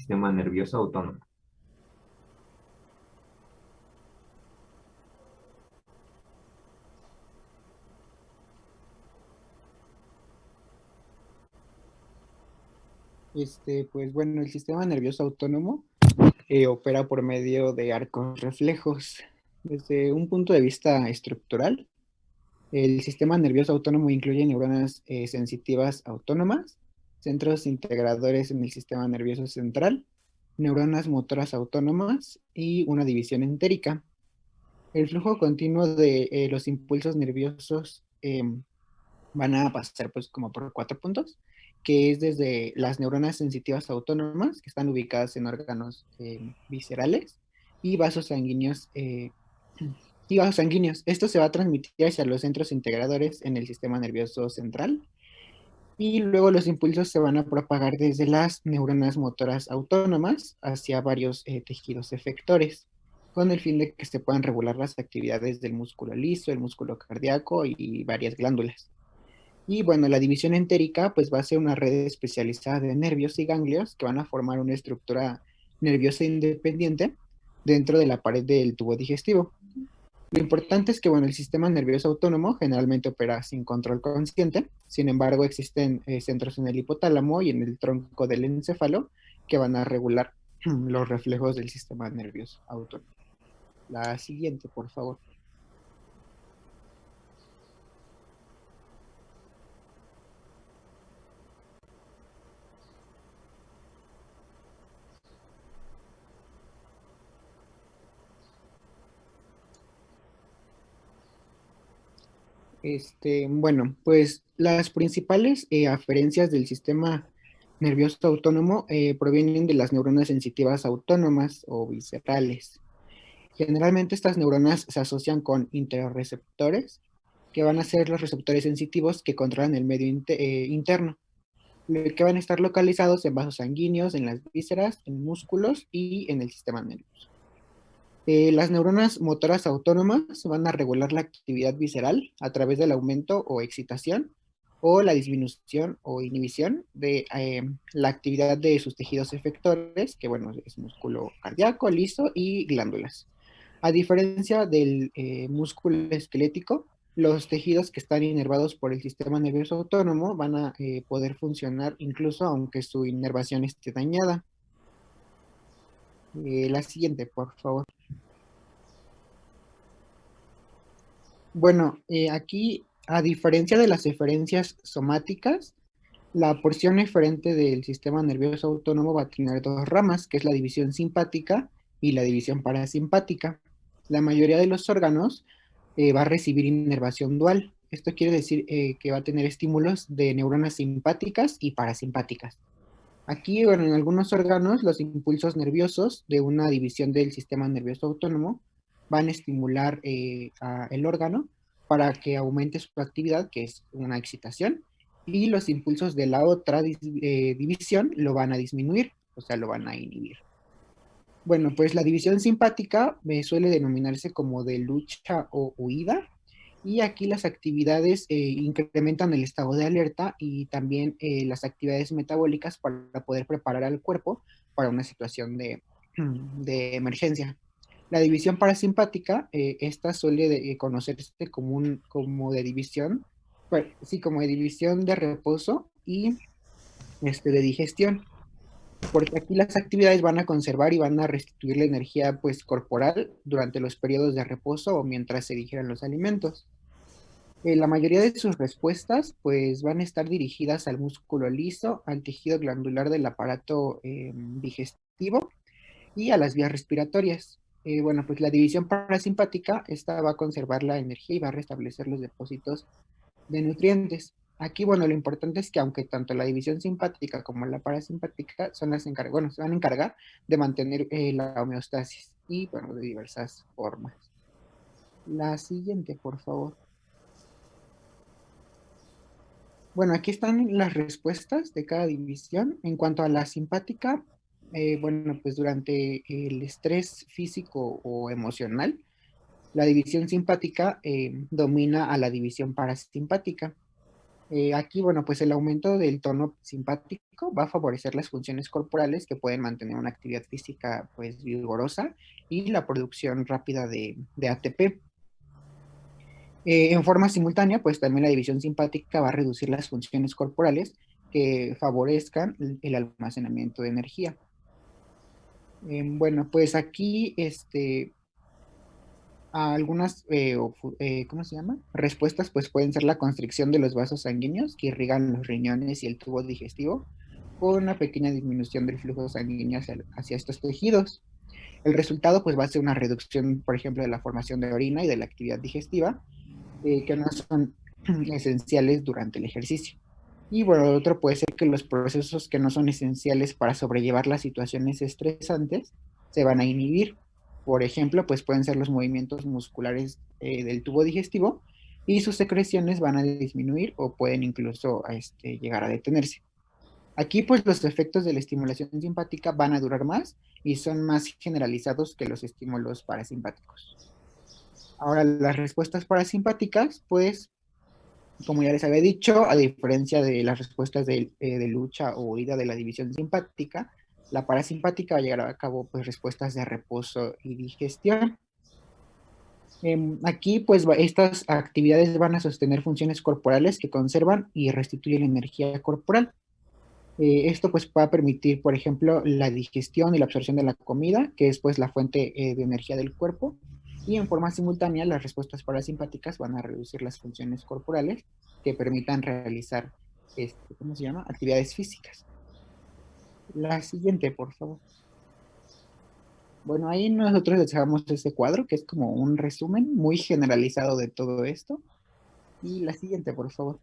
sistema nervioso autónomo? Pues bueno, el sistema nervioso autónomo opera por medio de arcos reflejos. Desde un punto de vista estructural, el sistema nervioso autónomo incluye neuronas sensitivas autónomas, centros integradores en el sistema nervioso central, neuronas motoras autónomas y una división entérica. El flujo continuo de los impulsos nerviosos van a pasar pues como por cuatro puntos, que es desde las neuronas sensitivas autónomas, que están ubicadas en órganos viscerales, y vasos sanguíneos. Y vasos sanguíneos. Esto se va a transmitir hacia los centros integradores en el sistema nervioso central, y luego los impulsos se van a propagar desde las neuronas motoras autónomas hacia varios tejidos efectores, con el fin de que se puedan regular las actividades del músculo liso, el músculo cardíaco y varias glándulas. Y bueno, la división entérica pues va a ser una red especializada de nervios y ganglios que van a formar una estructura nerviosa independiente dentro de la pared del tubo digestivo. Lo importante es que bueno, el sistema nervioso autónomo generalmente opera sin control consciente. Sin embargo, existen centros en el hipotálamo y en el tronco del encéfalo que van a regular los reflejos del sistema nervioso autónomo. La siguiente, por favor. Bueno, pues las principales aferencias del sistema nervioso autónomo provienen de las neuronas sensitivas autónomas o viscerales. Generalmente estas neuronas se asocian con interreceptores, que van a ser los receptores sensitivos que controlan el medio interno, que van a estar localizados en vasos sanguíneos, en las vísceras, en músculos y en el sistema nervioso. Las neuronas motoras autónomas van a regular la actividad visceral a través del aumento o excitación o la disminución o inhibición de la actividad de sus tejidos efectores, que bueno, es músculo cardíaco, liso y glándulas. A diferencia del músculo esquelético, los tejidos que están inervados por el sistema nervioso autónomo van a poder funcionar incluso aunque su inervación esté dañada. La siguiente, por favor. Bueno, aquí, a diferencia de las eferencias somáticas, la porción eferente del sistema nervioso autónomo va a tener dos ramas, que es la división simpática y la división parasimpática. La mayoría de los órganos va a recibir inervación dual. Esto quiere decir que va a tener estímulos de neuronas simpáticas y parasimpáticas. Aquí, bueno, en algunos órganos, los impulsos nerviosos de una división del sistema nervioso autónomo van a estimular el órgano para que aumente su actividad, que es una excitación, y los impulsos de la otra división lo van a disminuir, o sea, lo van a inhibir. Bueno, pues la división simpática suele denominarse como de lucha o huida, y aquí las actividades incrementan el estado de alerta y también las actividades metabólicas para poder preparar al cuerpo para una situación de emergencia. La división parasimpática, esta suele conocerse como, como de división, bueno, sí, como de división de reposo y de digestión, porque aquí las actividades van a conservar y van a restituir la energía pues corporal durante los periodos de reposo o mientras se digieren los alimentos. La mayoría de sus respuestas pues van a estar dirigidas al músculo liso, al tejido glandular del aparato digestivo y a las vías respiratorias. Bueno, pues la división parasimpática, esta va a conservar la energía y va a restablecer los depósitos de nutrientes. Aquí, bueno, lo importante es que aunque tanto la división simpática como la parasimpática son las bueno, se van a encargar de mantener la homeostasis y, bueno, de diversas formas. La siguiente, por favor. Bueno, aquí están las respuestas de cada división. En cuanto a la simpática, bueno, pues durante el estrés físico o emocional, la división simpática domina a la división parasimpática. Aquí, bueno, pues el aumento del tono simpático va a favorecer las funciones corporales que pueden mantener una actividad física pues vigorosa y la producción rápida de ATP. En forma simultánea, pues también la división simpática va a reducir las funciones corporales que favorezcan el almacenamiento de energía. Bueno, pues aquí algunas, ¿cómo se llama? Respuestas pues pueden ser la constricción de los vasos sanguíneos que irrigan los riñones y el tubo digestivo con una pequeña disminución del flujo sanguíneo hacia estos tejidos. El resultado pues va a ser una reducción, por ejemplo, de la formación de orina y de la actividad digestiva, que no son esenciales durante el ejercicio. Y bueno, lo otro puede ser que los procesos que no son esenciales para sobrellevar las situaciones estresantes se van a inhibir. Por ejemplo, pues pueden ser los movimientos musculares del tubo digestivo y sus secreciones van a disminuir o pueden incluso llegar a detenerse. Aquí pues los efectos de la estimulación simpática van a durar más y son más generalizados que los estímulos parasimpáticos. Ahora, las respuestas parasimpáticas, pues como ya les había dicho, a diferencia de las respuestas de lucha o huida de la división simpática, la parasimpática va a llegar a cabo pues, respuestas de reposo y digestión. Aquí, pues, estas actividades van a sostener funciones corporales que conservan y restituyen energía corporal. Esto pues va a permitir, por ejemplo, la digestión y la absorción de la comida, que es pues la fuente de energía del cuerpo, y en forma simultánea las respuestas parasimpáticas van a reducir las funciones corporales que permitan realizar, ¿cómo se llama? Actividades físicas. La siguiente, por favor. Bueno, ahí nosotros dejamos este cuadro, que es como un resumen muy generalizado de todo esto. Y la siguiente, por favor.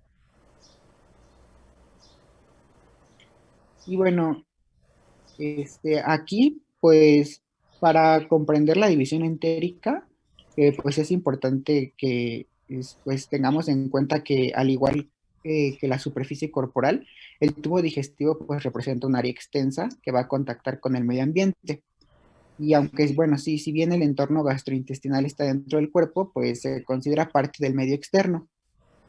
Y bueno, aquí, pues, para comprender la división entérica, pues es importante que pues, tengamos en cuenta que al igual que la superficie corporal, el tubo digestivo pues representa un área extensa que va a contactar con el medio ambiente. Y aunque, bueno, sí, si bien el entorno gastrointestinal está dentro del cuerpo, pues se considera parte del medio externo.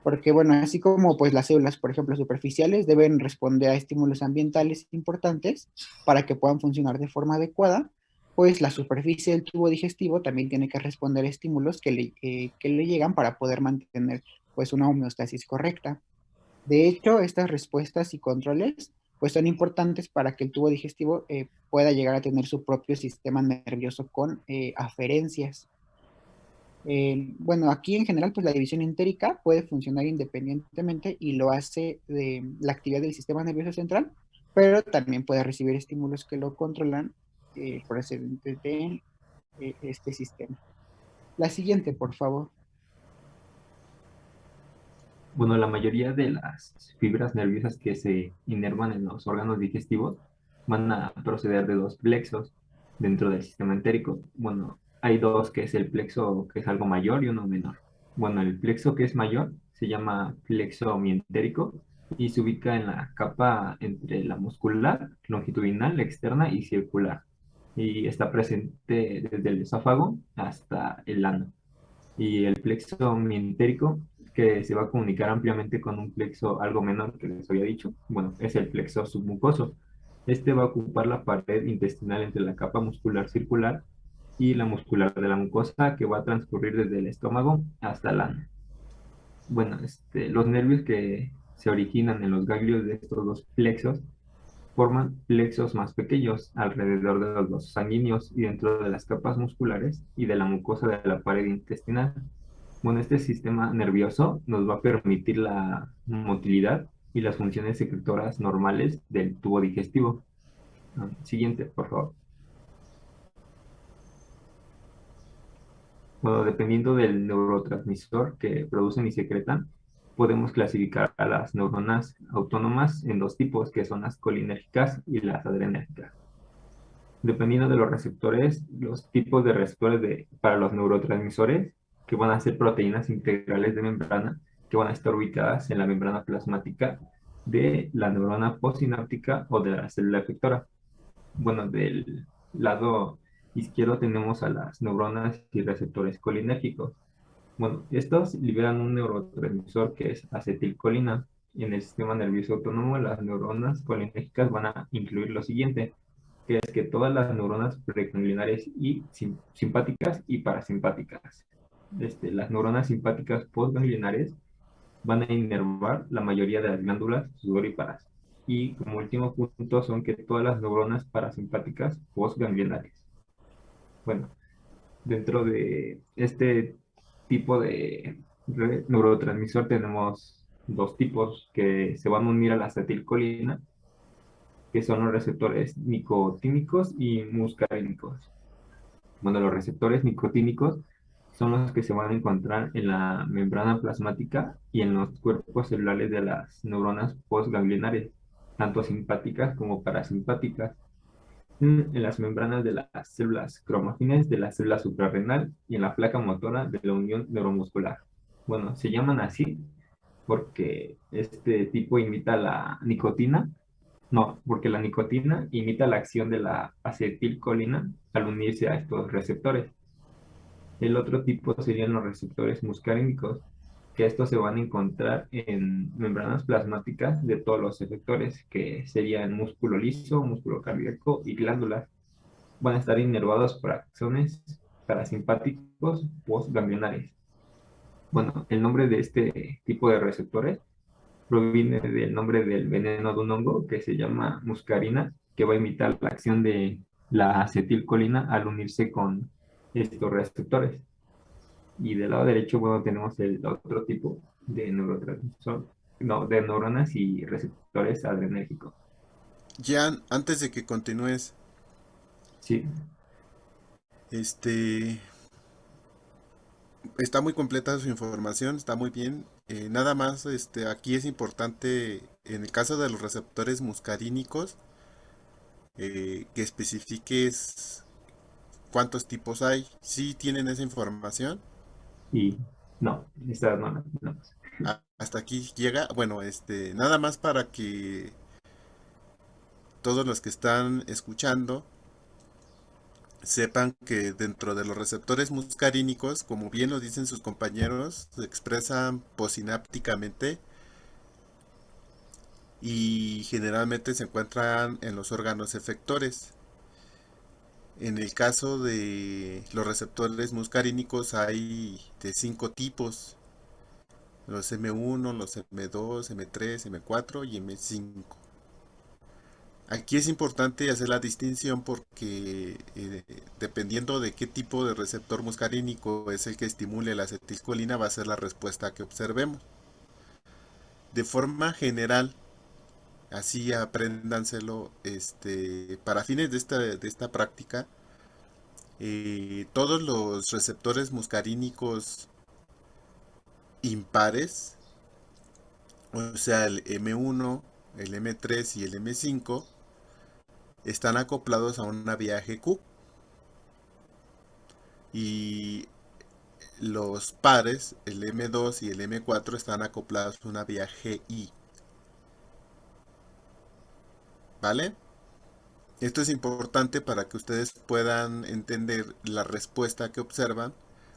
Porque, bueno, así como pues las células, por ejemplo, superficiales, deben responder a estímulos ambientales importantes para que puedan funcionar de forma adecuada, pues la superficie del tubo digestivo también tiene que responder a estímulos que le llegan para poder mantener pues una homeostasis correcta. De hecho, estas respuestas y controles pues son importantes para que el tubo digestivo pueda llegar a tener su propio sistema nervioso con aferencias. Bueno, aquí en general, pues la división entérica puede funcionar independientemente y lo hace de la actividad del sistema nervioso central, pero también puede recibir estímulos que lo controlan procedentes de este sistema. La siguiente, por favor. Bueno, la mayoría de las fibras nerviosas que se inervan en los órganos digestivos van a proceder de dos plexos dentro del sistema entérico. Bueno, hay dos, que es el plexo que es algo mayor y uno menor. Bueno, el plexo que es mayor se llama plexo mientérico y se ubica en la capa entre la muscular, longitudinal, externa y circular. Y está presente desde el esófago hasta el ano. Y el plexo mientérico, que se va a comunicar ampliamente con un plexo algo menor que les había dicho, bueno, es el plexo submucoso. Este va a ocupar la pared intestinal entre la capa muscular circular y la muscular de la mucosa, que va a transcurrir desde el estómago hasta el ano. Bueno, los nervios que se originan en los ganglios de estos dos plexos forman plexos más pequeños alrededor de los vasos sanguíneos y dentro de las capas musculares y de la mucosa de la pared intestinal. Bueno, este sistema nervioso nos va a permitir la motilidad y las funciones secretoras normales del tubo digestivo. Siguiente, por favor. Bueno, dependiendo del neurotransmisor que producen y secretan, podemos clasificar a las neuronas autónomas en dos tipos, que son las colinérgicas y las adrenérgicas. Dependiendo de los receptores, los tipos de receptores para los neurotransmisores, que van a ser proteínas integrales de membrana, que van a estar ubicadas en la membrana plasmática de la neurona postsináptica o de la célula efectora. Bueno, del lado izquierdo tenemos a las neuronas y receptores colinérgicos. Bueno, estos liberan un neurotransmisor que es acetilcolina, en el sistema nervioso autónomo, las neuronas colinérgicas van a incluir lo siguiente, que es que todas las neuronas preganglionares y simpáticas y parasimpáticas. Las neuronas simpáticas postganglionares van a inervar la mayoría de las glándulas sudoríparas. Y como último punto son que todas las neuronas parasimpáticas postganglionares. Bueno, dentro de este tipo de neurotransmisor tenemos dos tipos que se van a unir a la acetilcolina, que son los receptores nicotínicos y muscarínicos. Bueno, los receptores nicotínicos son los que se van a encontrar en la membrana plasmática y en los cuerpos celulares de las neuronas postganglionares, tanto simpáticas como parasimpáticas, en las membranas de las células cromafines de la célula suprarrenal y en la placa motora de la unión neuromuscular. Bueno, se llaman así porque este tipo imita la nicotina, no, porque la nicotina imita la acción de la acetilcolina al unirse a estos receptores. El otro tipo serían los receptores muscarínicos, que estos se van a encontrar en membranas plasmáticas de todos los efectores, que serían músculo liso, músculo cardíaco y glándulas. Van a estar inervados por axones parasimpáticos postganglionares. Bueno, el nombre de este tipo de receptores proviene del nombre del veneno de un hongo que se llama muscarina, que va a imitar la acción de la acetilcolina al unirse con estos receptores. Y del lado derecho, bueno, tenemos el otro tipo de neurotransmisor, no, de neuronas y receptores adrenérgicos. Jan, antes de que continúes, Sí, este, está muy completa su información, está muy bien. Nada más, aquí es importante, en el caso de los receptores muscarínicos, que especifiques cuántos tipos hay. ¿Sí tienen esa información? y no, esta no, no. Hasta aquí llega. Bueno, nada más para que todos los que están escuchando sepan que dentro de los receptores muscarínicos, como bien lo dicen sus compañeros, se expresan posinápticamente y generalmente se encuentran en los órganos efectores. En el caso de los receptores muscarínicos hay de 5 tipos: los M1, los M2, M3, M4 y M5. Aquí es importante hacer la distinción porque dependiendo de qué tipo de receptor muscarínico es el que estimule la acetilcolina, va a ser la respuesta que observemos. De forma general, así apréndanselo, para fines de esta práctica, todos los receptores muscarínicos impares, o sea, el M1, el M3 y el M5, están acoplados a una vía GQ. Y los pares, el M2 y el M4, están acoplados a una vía GI. ¿Vale? Esto es importante para que ustedes puedan entender la respuesta que observan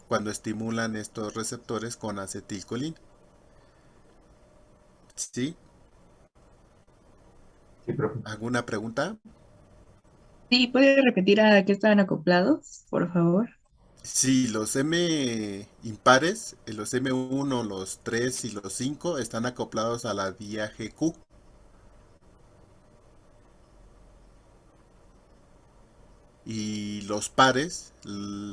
cuando estimulan estos receptores con acetilcolina. ¿Sí? Sí, profe. ¿Alguna pregunta? Sí, ¿puede repetir a qué estaban acoplados, por favor? Sí, los M impares, los M1, los 3 y los 5 están acoplados a la vía GQ. Y los pares,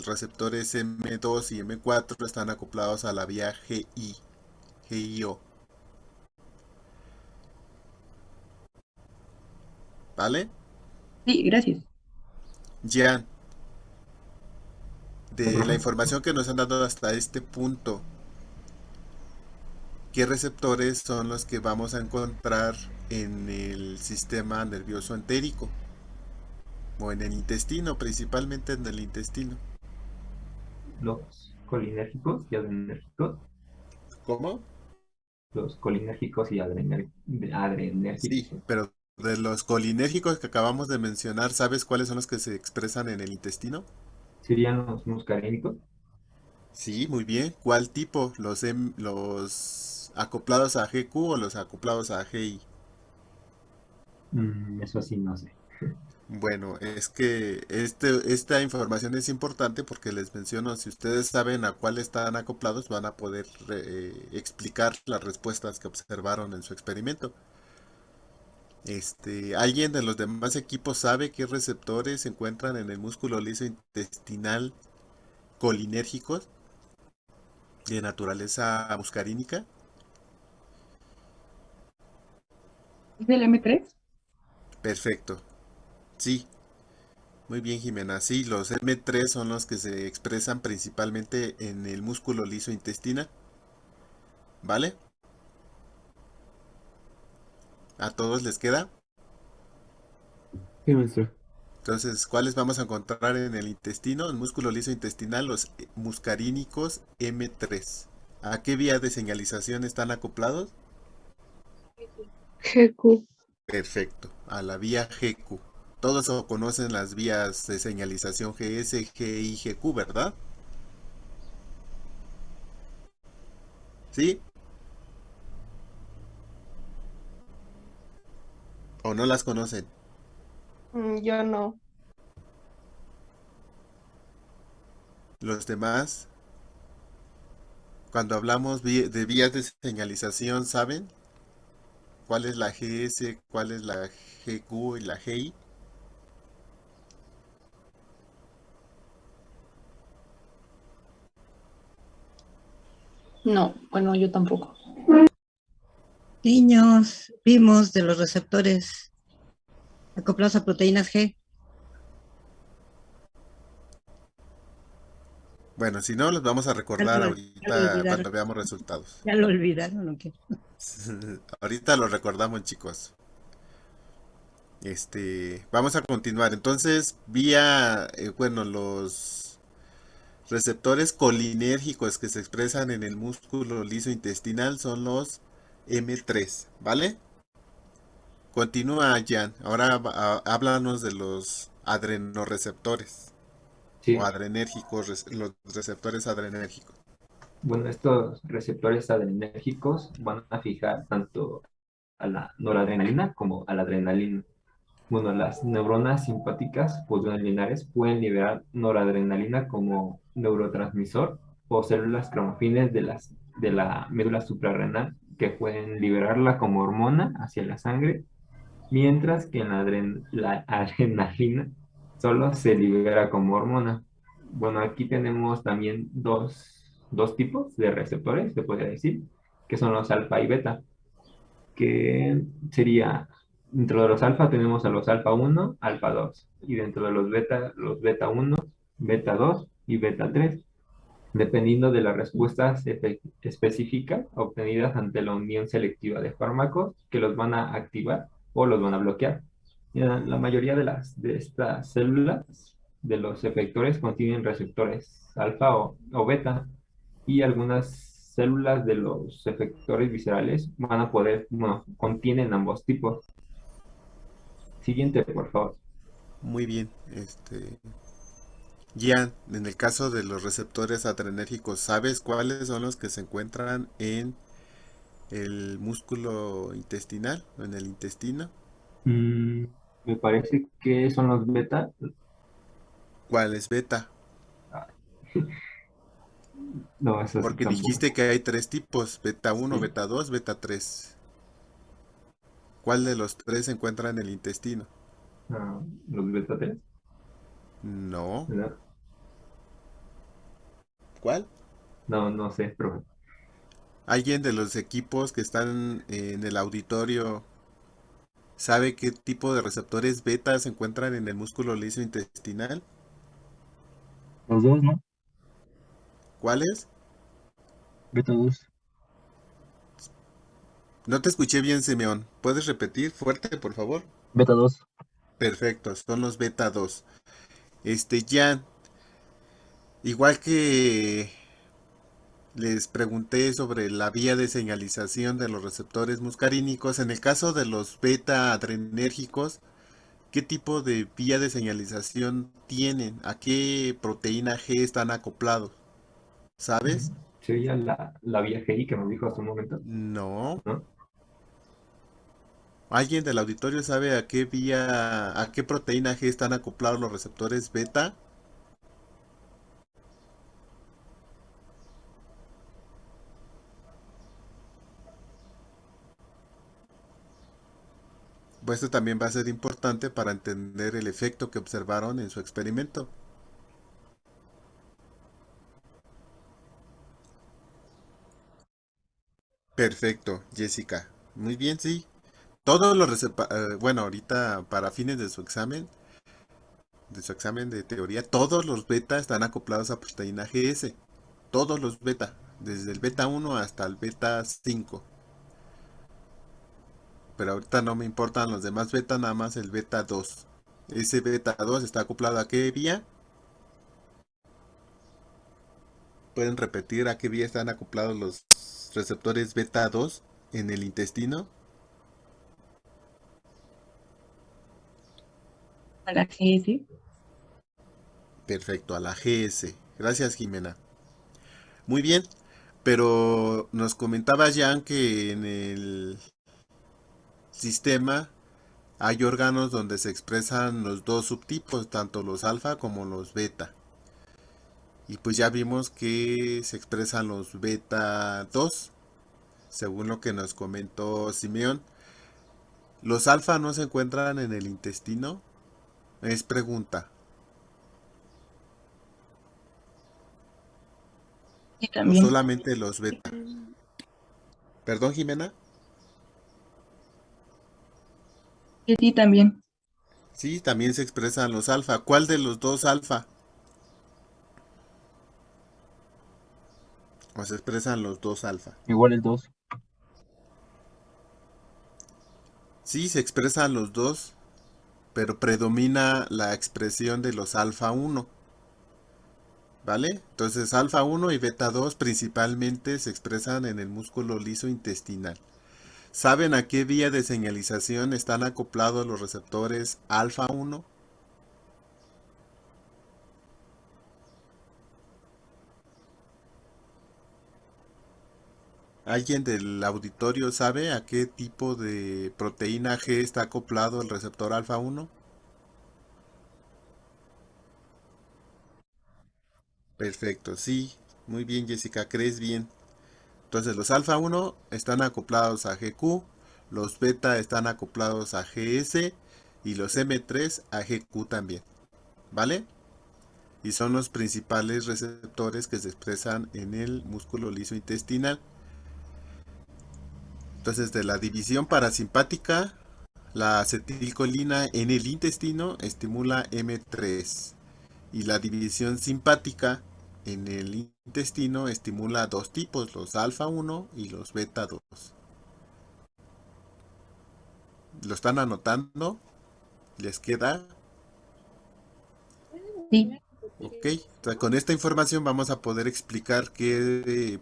receptores M2 y M4, están acoplados a la vía GIO. ¿Vale? Sí, gracias. Ya, Sí, de la profe. información que nos han dado hasta este punto, ¿qué receptores son los que vamos a encontrar en el sistema nervioso entérico? O en el intestino, principalmente en el intestino. Los colinérgicos y adrenérgicos, ¿Cómo? los colinérgicos y adrenérgicos, Sí, pero de los colinérgicos que acabamos de mencionar, ¿sabes cuáles son los que se expresan en el intestino? serían los muscarínicos. Sí, muy bien. ¿Cuál tipo? Los acoplados a GQ o los acoplados a GI? Eso sí, no sé. Bueno, es que esta información es importante porque les menciono, si ustedes saben a cuál están acoplados, van a poder explicar las respuestas que observaron en su experimento. ¿Alguien de los demás equipos sabe qué receptores se encuentran en el músculo liso intestinal colinérgicos de naturaleza muscarínica? ¿Es del M3? Perfecto. Sí, muy bien, Jimena. Sí, los M3 son los que se expresan principalmente en el músculo liso intestinal. ¿Vale? ¿A todos les queda? Sí, maestro. Entonces, ¿cuáles vamos a encontrar en el intestino? El músculo liso intestinal, los muscarínicos M3. ¿A qué vía de señalización están acoplados? GQ. Perfecto, a la vía GQ. Todos conocen las vías de señalización GS, GI, GQ, ¿verdad? ¿Sí? ¿O no las conocen? Yo no. Los demás, cuando hablamos de vías de señalización, ¿saben cuál es la GS, cuál es la GQ y la GI? No, bueno, yo tampoco. Niños, vimos de los receptores acoplados a proteínas G. Bueno, si no, los vamos a recordar Ya lo ahorita olvidaron. cuando veamos resultados. Ya lo olvidaron, ¿o qué? Ahorita lo recordamos, chicos. Vamos a continuar. Entonces, bueno, los receptores colinérgicos que se expresan en el músculo liso intestinal son los M3, ¿vale? Continúa, Jan. Ahora háblanos de los adrenoreceptores Sí. o adrenérgicos, los receptores adrenérgicos. Bueno, estos receptores adrenérgicos van a fijar tanto a la noradrenalina como a la adrenalina. Bueno, las neuronas simpáticas pulmonares pueden liberar noradrenalina como neurotransmisor o células cromafines de la médula suprarrenal que pueden liberarla como hormona hacia la sangre, mientras que en la adrenalina solo se libera como hormona. Bueno, aquí tenemos también dos tipos de receptores, se podría decir, que son los alfa y beta, que sería, dentro de los alfa tenemos a los alfa 1 alfa 2 y dentro de los beta 1 beta 2 y beta 3 dependiendo de las respuestas específicas obtenidas ante la unión selectiva de fármacos que los van a activar o los van a bloquear. La mayoría de estas células de los efectores contienen receptores alfa o beta y algunas células de los efectores viscerales van a poder, bueno, contienen ambos tipos. Siguiente, por favor. Muy bien. Gian, en el caso de los receptores adrenérgicos, ¿sabes cuáles son los que se encuentran en el músculo intestinal o en el intestino? Me parece que son los beta. ¿Cuál es beta? No, eso sí Porque tampoco. dijiste que hay tres tipos, beta 1, Sí. beta 2, beta 3. ¿Cuál de los tres se encuentra en el intestino? Los beta 3, No. ¿verdad? ¿Cuál? No, no sé, pero ¿Alguien de los equipos que están en el auditorio sabe qué tipo de receptores beta se encuentran en el músculo liso intestinal? Los dos, ¿no? ¿Cuáles? Beta 2. No te escuché bien, Simeón. ¿Puedes repetir fuerte, por favor? Beta 2. Perfecto, son los beta 2. Ya, igual que les pregunté sobre la vía de señalización de los receptores muscarínicos, en el caso de los beta adrenérgicos, ¿qué tipo de vía de señalización tienen? ¿A qué proteína G están acoplados? ¿Sabes? Sería la vía GI que nos dijo hace un momento, No. ¿no? ¿Alguien del auditorio sabe a qué proteína G están acoplados los receptores beta? Pues esto también va a ser importante para entender el efecto que observaron en su experimento. Perfecto, Jessica. Muy bien, sí. Todos los bueno, ahorita para fines de su examen de teoría, todos los beta están acoplados a proteína GS. Todos los beta, desde el beta 1 hasta el beta 5. Pero ahorita no me importan los demás beta, nada más el beta 2. Ese beta 2 está acoplado a qué vía. ¿Pueden repetir a qué vía están acoplados los receptores beta 2 en el intestino? A la GS. Perfecto, a la GS. Gracias, Jimena. Muy bien, pero nos comentaba Jan que en el sistema hay órganos donde se expresan los dos subtipos, tanto los alfa como los beta. Y pues ya vimos que se expresan los beta 2, según lo que nos comentó Simeón. ¿Los alfa no se encuentran en el intestino? Es pregunta. Sí, ¿O también. solamente los beta? Perdón, Jimena. Sí, sí, también. Sí, también se expresan los alfa. ¿Cuál de los dos alfa? O se expresan los dos alfa. Igual el 2. Sí, se expresan los dos, pero predomina la expresión de los alfa 1. ¿Vale? Entonces alfa 1 y beta 2 principalmente se expresan en el músculo liso intestinal. ¿Saben a qué vía de señalización están acoplados los receptores alfa 1? ¿Alguien del auditorio sabe a qué tipo de proteína G está acoplado el receptor alfa 1? Perfecto, sí. Muy bien, Jessica, crees bien. Entonces los alfa 1 están acoplados a GQ, los beta están acoplados a GS y los M3 a GQ también. ¿Vale? Y son los principales receptores que se expresan en el músculo liso intestinal. Entonces de la división parasimpática, la acetilcolina en el intestino estimula M3 y la división simpática en el intestino estimula dos tipos, los alfa 1 y los beta 2. ¿Lo están anotando? ¿Les queda? Sí. Ok. Entonces, con esta información vamos a poder explicar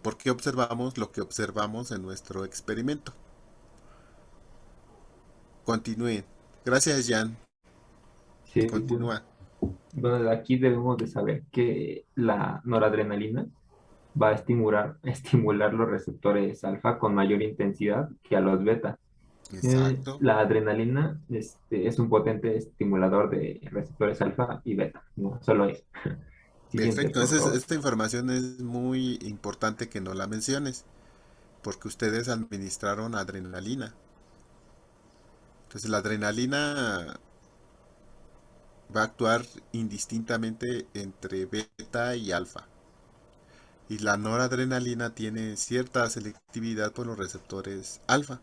por qué observamos lo que observamos en nuestro experimento. Continúen. Gracias, Jan. Sí, bueno. Continúa. Bueno, de aquí debemos de saber que la noradrenalina va a estimular los receptores alfa con mayor intensidad que a los beta. Exacto. La adrenalina es un potente estimulador de receptores alfa y beta, no solo eso. Siguiente, Perfecto. por favor. Esta información es muy importante que no la menciones, porque ustedes administraron adrenalina. Entonces la adrenalina va a actuar indistintamente entre beta y alfa. Y la noradrenalina tiene cierta selectividad por los receptores alfa.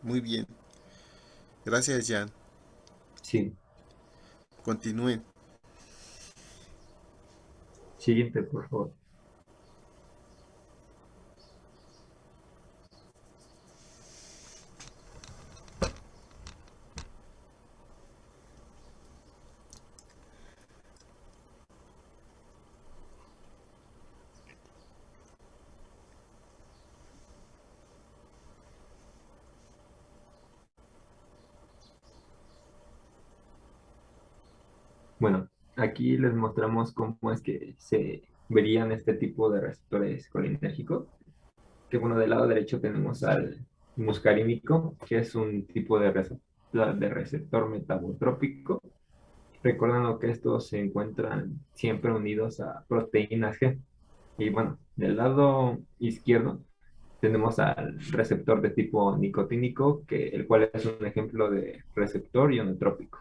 Muy bien. Gracias, Jan. Sí, Continúen. siguiente, por favor. Bueno, aquí les mostramos cómo es que se verían este tipo de receptores colinérgicos. Que bueno, del lado derecho tenemos al muscarínico, que es un tipo de receptor metabotrópico. Recordando que estos se encuentran siempre unidos a proteínas G. Y bueno, del lado izquierdo tenemos al receptor de tipo nicotínico, el cual es un ejemplo de receptor ionotrópico.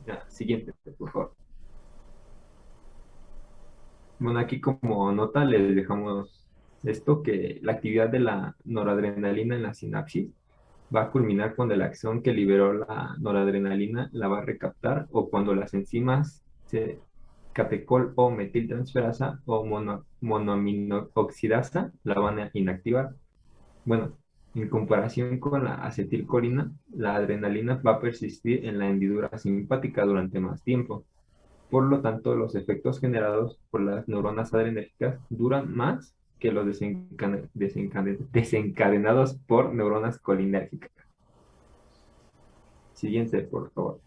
Ya, siguiente, por favor. Bueno, aquí como nota les dejamos esto, que la actividad de la noradrenalina en la sinapsis va a culminar cuando el axón que liberó la noradrenalina la va a recaptar o cuando las enzimas catecol o metiltransferasa o monoaminooxidasa la van a inactivar. Bueno, en comparación con la acetilcolina, la adrenalina va a persistir en la hendidura simpática durante más tiempo. Por lo tanto, los efectos generados por las neuronas adrenérgicas duran más que los desencadenados por neuronas colinérgicas. Siguiente, por favor.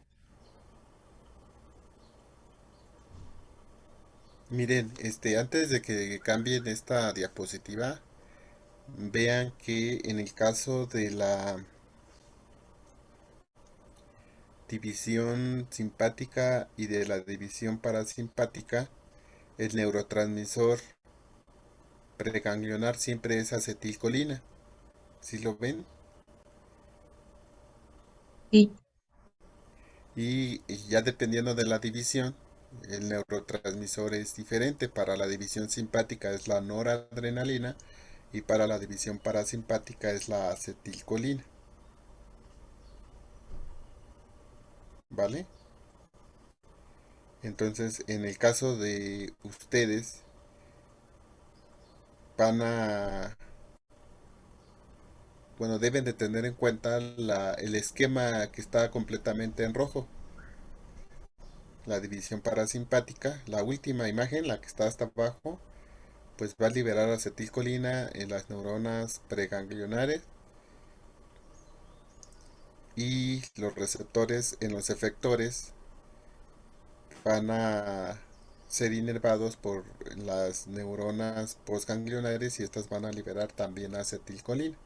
Miren, antes de que cambien esta diapositiva, vean que en el caso de la división simpática y de la división parasimpática, el neurotransmisor preganglionar siempre es acetilcolina. ¿Sí lo ven? Sí. Y ya dependiendo de la división, el neurotransmisor es diferente. Para la división simpática es la noradrenalina y para la división parasimpática es la acetilcolina. ¿Vale? Entonces, en el caso de ustedes, van a, bueno, deben de tener en cuenta el esquema que está completamente en rojo. La división parasimpática, la última imagen, la que está hasta abajo, pues va a liberar acetilcolina en las neuronas preganglionares y los receptores en los efectores van a ser inervados por las neuronas postganglionares y estas van a liberar también acetilcolina.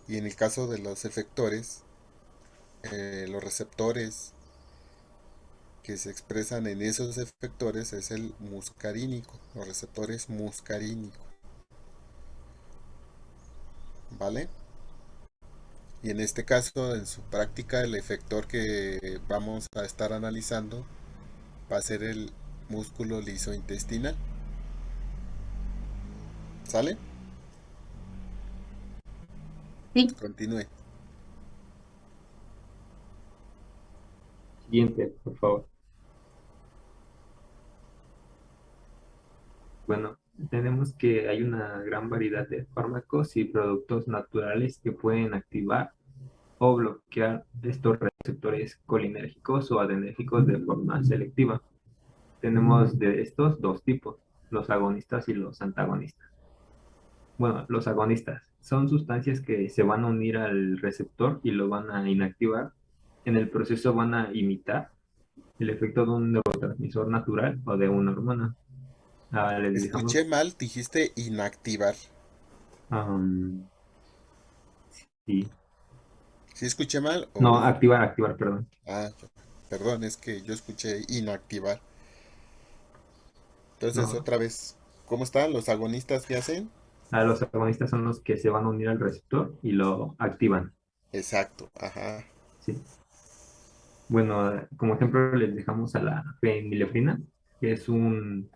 Y en el caso de los efectores, los receptores que se expresan en esos efectores es el muscarínico, los receptores muscarínicos. ¿Vale? Y en este caso, en su práctica, el efector que vamos a estar analizando va a ser el músculo liso intestinal. ¿Sale? Sí. Continúe. Siguiente, por favor. Bueno, tenemos que hay una gran variedad de fármacos y productos naturales que pueden activar o bloquear estos receptores colinérgicos o adrenérgicos de forma selectiva. Tenemos de estos dos tipos, los agonistas y los antagonistas. Bueno, los agonistas son sustancias que se van a unir al receptor y lo van a inactivar. En el proceso van a imitar el efecto de un neurotransmisor natural o de una hormona. Les dejamos, Escuché mal, dijiste inactivar. sí. ¿Sí escuché mal No, o...? activar, perdón. Ah, perdón, es que yo escuché inactivar. Entonces, No, otra vez, ¿cómo están los agonistas que hacen? los agonistas son los que se van a unir al receptor y lo activan, Exacto, ajá. ¿sí? Bueno, como ejemplo les dejamos a la fenilefrina, que es un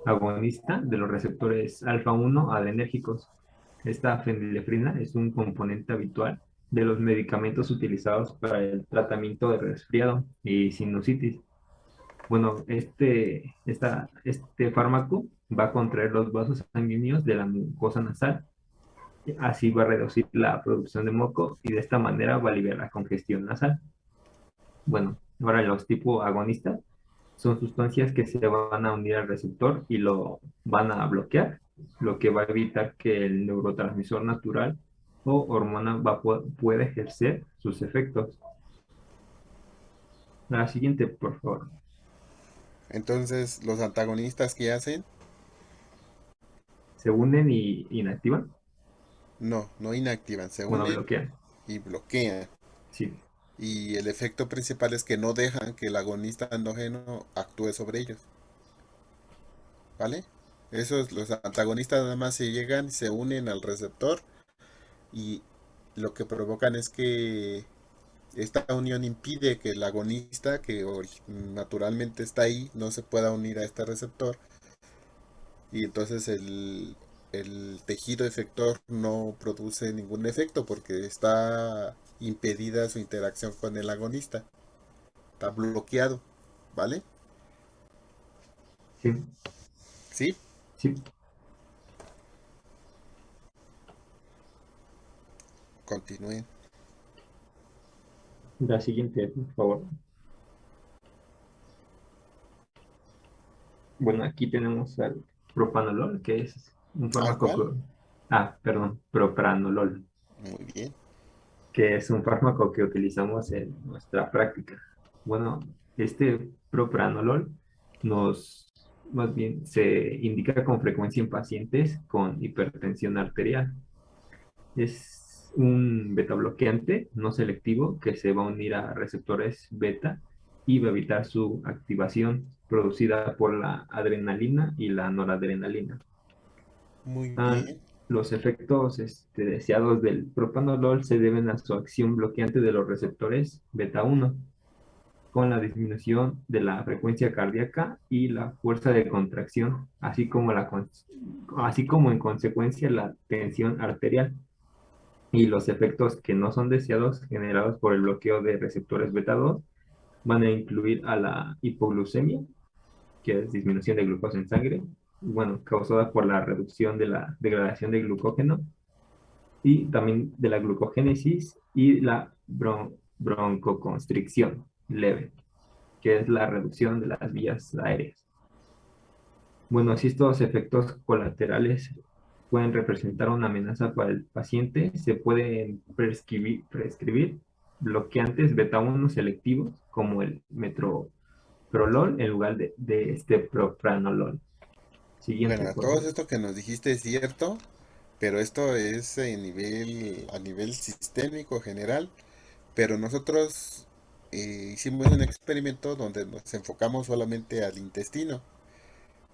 agonista de los receptores alfa-1 adrenérgicos. Esta fenilefrina es un componente habitual de los medicamentos utilizados para el tratamiento de resfriado y sinusitis. Bueno, este fármaco va a contraer los vasos sanguíneos de la mucosa nasal, así va a reducir la producción de moco y de esta manera va a aliviar la congestión nasal. Bueno, ahora los tipo agonistas son sustancias que se van a unir al receptor y lo van a bloquear, lo que va a evitar que el neurotransmisor natural o hormona pueda ejercer sus efectos. La siguiente, por favor. Entonces, los antagonistas que hacen, Se unen y inactivan. no inactivan, se Bueno, unen bloquean. y bloquean. Sí, Y el efecto principal es que no dejan que el agonista endógeno actúe sobre ellos. ¿Vale? Esos, los antagonistas nada más se llegan, se unen al receptor y lo que provocan es que esta unión impide que el agonista, que naturalmente está ahí, no se pueda unir a este receptor y entonces el tejido efector no produce ningún efecto porque está impedida su interacción con el agonista, está bloqueado, ¿vale? sí, ¿Sí? sí. Continúen. La siguiente, por favor. Bueno, aquí tenemos al propanolol, que es un ¿Al fármaco. cual? Perdón, propranolol, Muy bien. que es un fármaco que utilizamos en nuestra práctica. Bueno, este propranolol más bien, se indica con frecuencia en pacientes con hipertensión arterial. Es un beta bloqueante no selectivo que se va a unir a receptores beta y va a evitar su activación producida por la adrenalina y la noradrenalina. Muy Ah, bien. los efectos deseados del propanolol se deben a su acción bloqueante de los receptores beta 1, con la disminución de la frecuencia cardíaca y la fuerza de contracción, así como en consecuencia la tensión arterial. Y los efectos que no son deseados generados por el bloqueo de receptores beta 2 van a incluir a la hipoglucemia, que es disminución de glucosa en sangre, bueno, causada por la reducción de la degradación de glucógeno y también de la glucogénesis y la broncoconstricción leve, que es la reducción de las vías aéreas. Bueno, si estos efectos colaterales pueden representar una amenaza para el paciente, se pueden prescribir bloqueantes beta 1 selectivos como el metoprolol en lugar de este propranolol. Siguiente, Bueno, por todo favor. esto que nos dijiste es cierto, pero esto es a nivel sistémico general. Pero nosotros hicimos un experimento donde nos enfocamos solamente al intestino.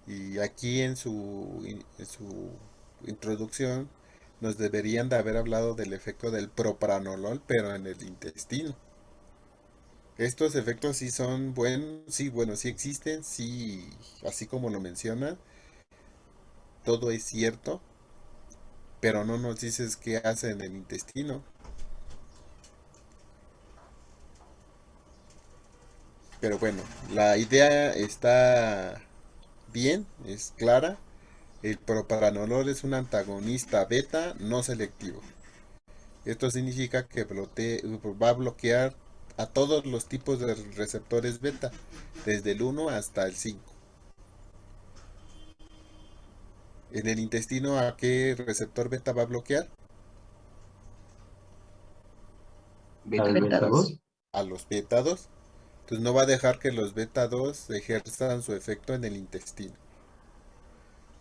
Y aquí en su introducción nos deberían de haber hablado del efecto del propranolol, pero en el intestino. Estos efectos sí son buenos, sí, bueno, sí existen, sí, así como lo menciona, todo es cierto, pero no nos dices qué hace en el intestino. Pero bueno, la idea está bien, es clara. El propranolol es un antagonista beta no selectivo. Esto significa que va a bloquear a todos los tipos de receptores beta, desde el 1 hasta el 5. En el intestino, ¿a qué receptor beta va a bloquear? Al Beta beta 2. 2. A los beta 2. Entonces no va a dejar que los beta 2 ejerzan su efecto en el intestino.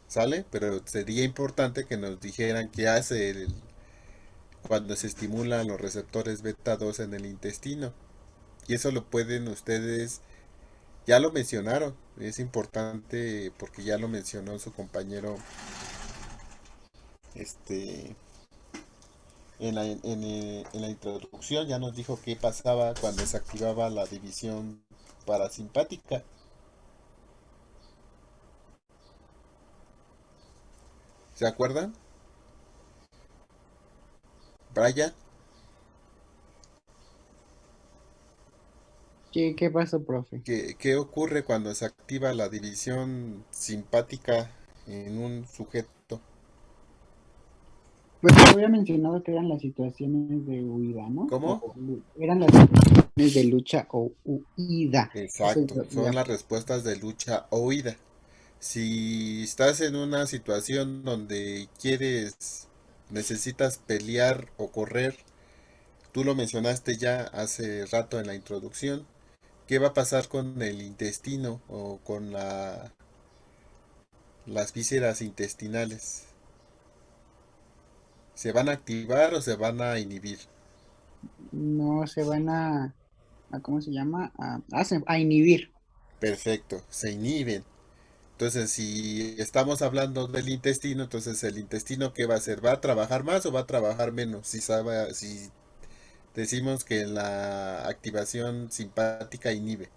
¿Sale? Pero sería importante que nos dijeran qué hace cuando se estimulan los receptores beta 2 en el intestino. Y eso lo pueden ustedes, ya lo mencionaron, es importante porque ya lo mencionó su compañero este, en la introducción, ya nos dijo qué pasaba cuando se activaba la división parasimpática. ¿Se acuerdan? Brian, ¿Qué pasó, profe? ¿qué ocurre cuando se activa la división simpática en un sujeto? Pues te había mencionado que eran las situaciones de huida, ¿no? ¿Cómo? Eran las situaciones de lucha o huida. Eso Exacto, son las respuestas de lucha o huida. Si estás en una situación donde necesitas pelear o correr, tú lo mencionaste ya hace rato en la introducción, ¿qué va a pasar con el intestino o con las vísceras intestinales? ¿Se van a activar o se van a inhibir? No se van ¿cómo se llama? A inhibir. Perfecto, se inhiben. Entonces, si estamos hablando del intestino, entonces el intestino, ¿qué va a hacer? ¿Va a trabajar más o va a trabajar menos? Si decimos que la activación simpática inhibe,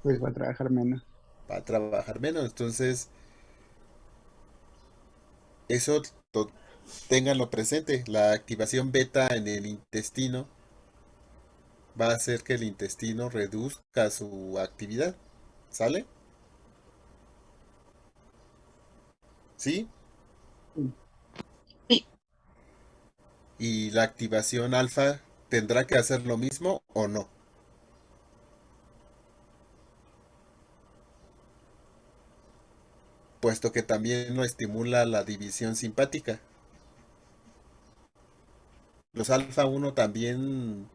Pues va a trabajar menos. va a trabajar menos. Entonces, eso to- ténganlo presente. La activación beta en el intestino va a hacer que el intestino reduzca su actividad. ¿Sale? ¿Sí? Sí. ¿Y la activación alfa tendrá que hacer lo mismo o no? Puesto que también lo estimula la división simpática. Los alfa 1 también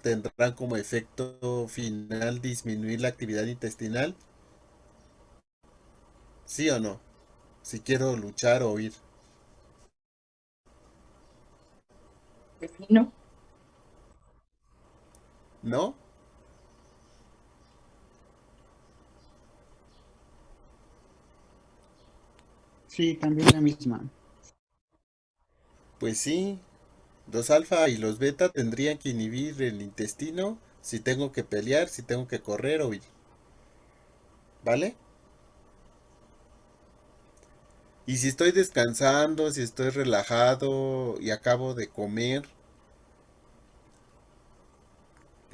tendrán como efecto final disminuir la actividad intestinal. ¿Sí o no? Si quiero luchar o huir. No. ¿No? Sí, también la misma. Pues sí. Los alfa y los beta tendrían que inhibir el intestino si tengo que pelear, si tengo que correr o huir. ¿Vale? Y si estoy descansando, si estoy relajado y acabo de comer,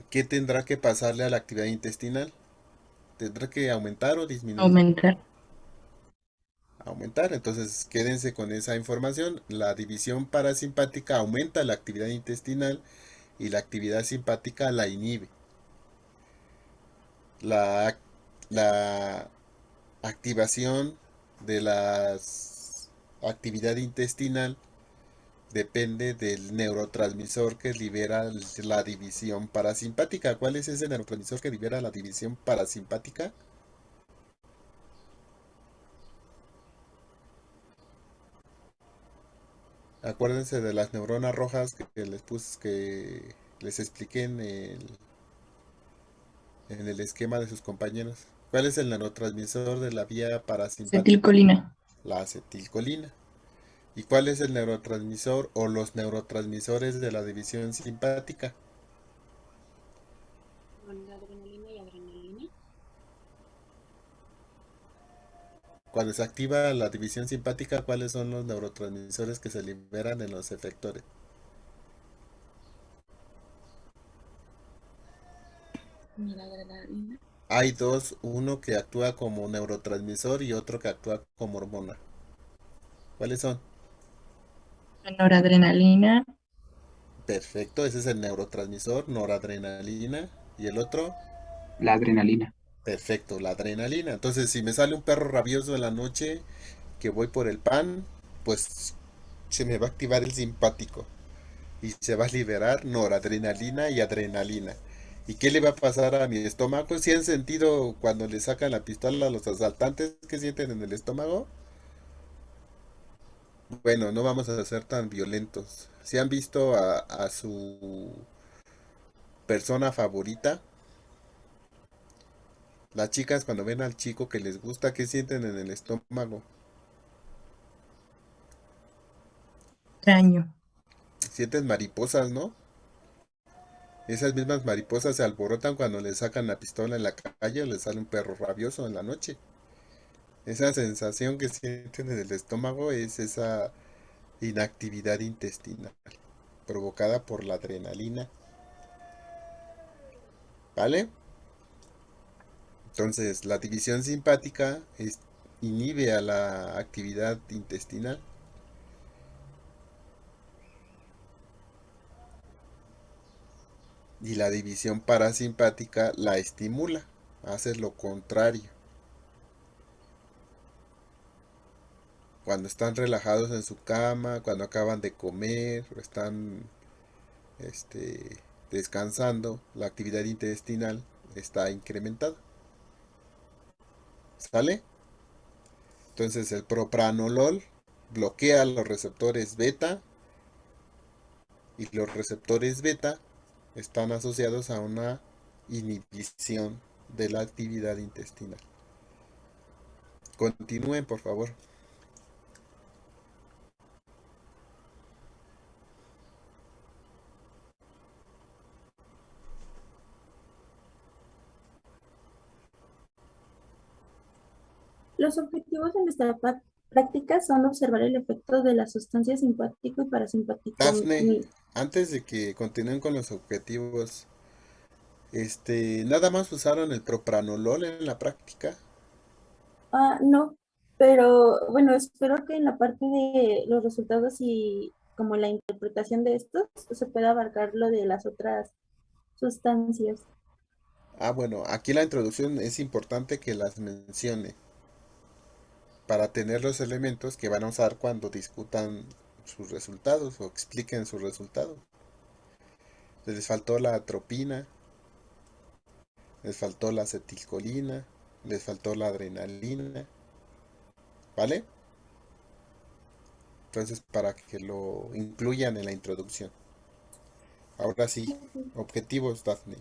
¿qué tendrá que pasarle a la actividad intestinal? ¿Tendrá que aumentar o disminuir? Aumentar. Aumentar. Entonces quédense con esa información. La división parasimpática aumenta la actividad intestinal y la actividad simpática la inhibe. La, la activación de la actividad intestinal depende del neurotransmisor que libera la división parasimpática. ¿Cuál es ese neurotransmisor que libera la división parasimpática? Acuérdense de las neuronas rojas que les expliqué en el esquema de sus compañeros. ¿Cuál es el neurotransmisor de la vía parasimpática? Acetilcolina. La acetilcolina. ¿Y cuál es el neurotransmisor o los neurotransmisores de la división simpática? Noradrenalina y adrenalina. Cuando se activa la división simpática, ¿cuáles son los neurotransmisores que se liberan en los efectores? Noradrenalina. Hay dos, uno que actúa como neurotransmisor y otro que actúa como hormona. ¿Cuáles son? Noradrenalina. Perfecto, ese es el neurotransmisor, noradrenalina. ¿Y el otro? La adrenalina. Perfecto, la adrenalina. Entonces, si me sale un perro rabioso en la noche que voy por el pan, pues se me va a activar el simpático y se va a liberar noradrenalina y adrenalina. ¿Y qué le va a pasar a mi estómago? ¿Si han sentido cuando le sacan la pistola a los asaltantes que sienten en el estómago? Bueno, no vamos a ser tan violentos. Si han visto a su persona favorita, las chicas cuando ven al chico que les gusta, ¿qué sienten en el estómago? Extraño. Sienten mariposas, ¿no? Esas mismas mariposas se alborotan cuando le sacan la pistola en la calle o le sale un perro rabioso en la noche. Esa sensación que sienten en el estómago es esa inactividad intestinal provocada por la adrenalina. ¿Vale? Entonces, la división simpática inhibe a la actividad intestinal. Y la división parasimpática la estimula, hace lo contrario. Cuando están relajados en su cama, cuando acaban de comer, o están descansando, la actividad intestinal está incrementada. ¿Sale? Entonces el propranolol bloquea los receptores beta y los receptores beta están asociados a una inhibición de la actividad intestinal. Continúen, por favor. Los objetivos de nuestra práctica son observar el efecto de las sustancias simpático y parasimpático. Dafne, antes de que continúen con los objetivos, ¿nada más usaron el propranolol en la práctica? No, pero bueno, espero que en la parte de los resultados y como la interpretación de estos se pueda abarcar lo de las otras sustancias. Bueno, aquí la introducción es importante que las mencione para tener los elementos que van a usar cuando discutan sus resultados o expliquen sus resultados. Les faltó la atropina, les faltó la acetilcolina, les faltó la adrenalina, ¿vale? Entonces, para que lo incluyan en la introducción. Ahora sí, objetivos, Daphne.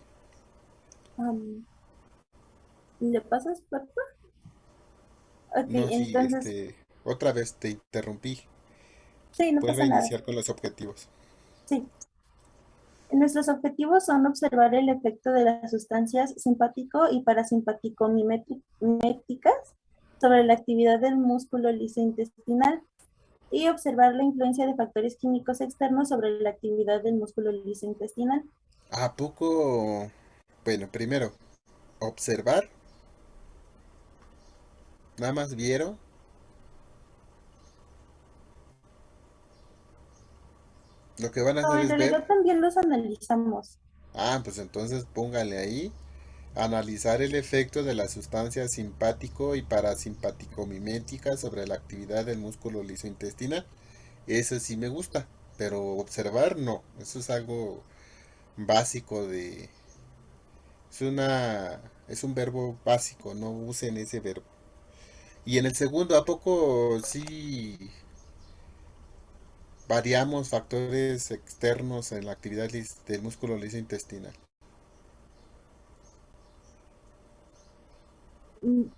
¿Le pasas, por favor? Ok, No, sí, entonces, otra vez te interrumpí. sí, no Vuelve a pasa nada. iniciar con los objetivos. Sí. Nuestros objetivos son observar el efecto de las sustancias simpático y parasimpático miméticas sobre la actividad del músculo liso-intestinal y observar la influencia de factores químicos externos sobre la actividad del músculo liso-intestinal. ¿A poco? Bueno, primero, observar. Nada más vieron. Lo que van a No, hacer en es ver. realidad también los analizamos. Pues entonces póngale ahí. Analizar el efecto de las sustancias simpático y parasimpático miméticas sobre la actividad del músculo liso-intestinal. Eso sí me gusta, pero observar no. Eso es algo básico de... Es un verbo básico, no usen ese verbo. Y en el segundo, ¿a poco sí variamos factores externos en la actividad del músculo liso-intestinal?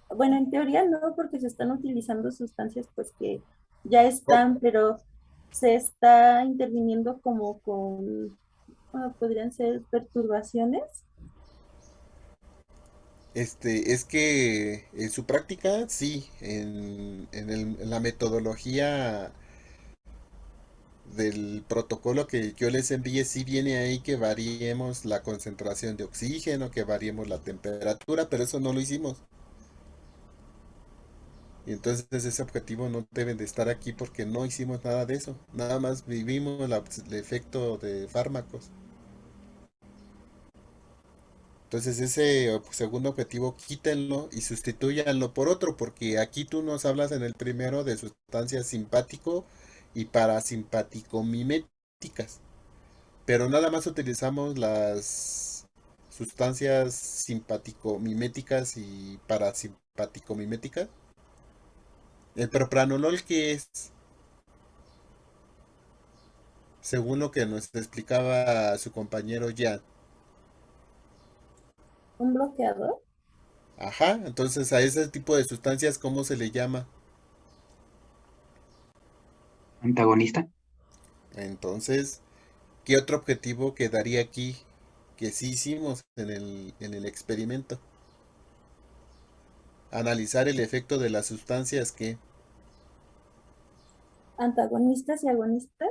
Bueno, en teoría no, porque se están utilizando sustancias pues que ya están, pero se está interviniendo como con, podrían ser perturbaciones. Es que en su práctica, sí, en la metodología del protocolo que yo les envíe, sí viene ahí que variemos la concentración de oxígeno, que variemos la temperatura, pero eso no lo hicimos. Y entonces ese objetivo no deben de estar aquí porque no hicimos nada de eso. Nada más vivimos el efecto de fármacos. Entonces ese segundo objetivo quítenlo y sustitúyanlo por otro, porque aquí tú nos hablas en el primero de sustancias simpático y parasimpático miméticas, pero nada más utilizamos las sustancias simpático miméticas y parasimpático miméticas. El propranolol, ¿qué es? Según lo que nos explicaba su compañero Jan. ¿Un bloqueador? Ajá, entonces a ese tipo de sustancias, ¿cómo se le llama? Antagonista. Entonces, ¿qué otro objetivo quedaría aquí que sí hicimos en el experimento? Analizar el efecto de las sustancias que... ¿Antagonistas y agonistas?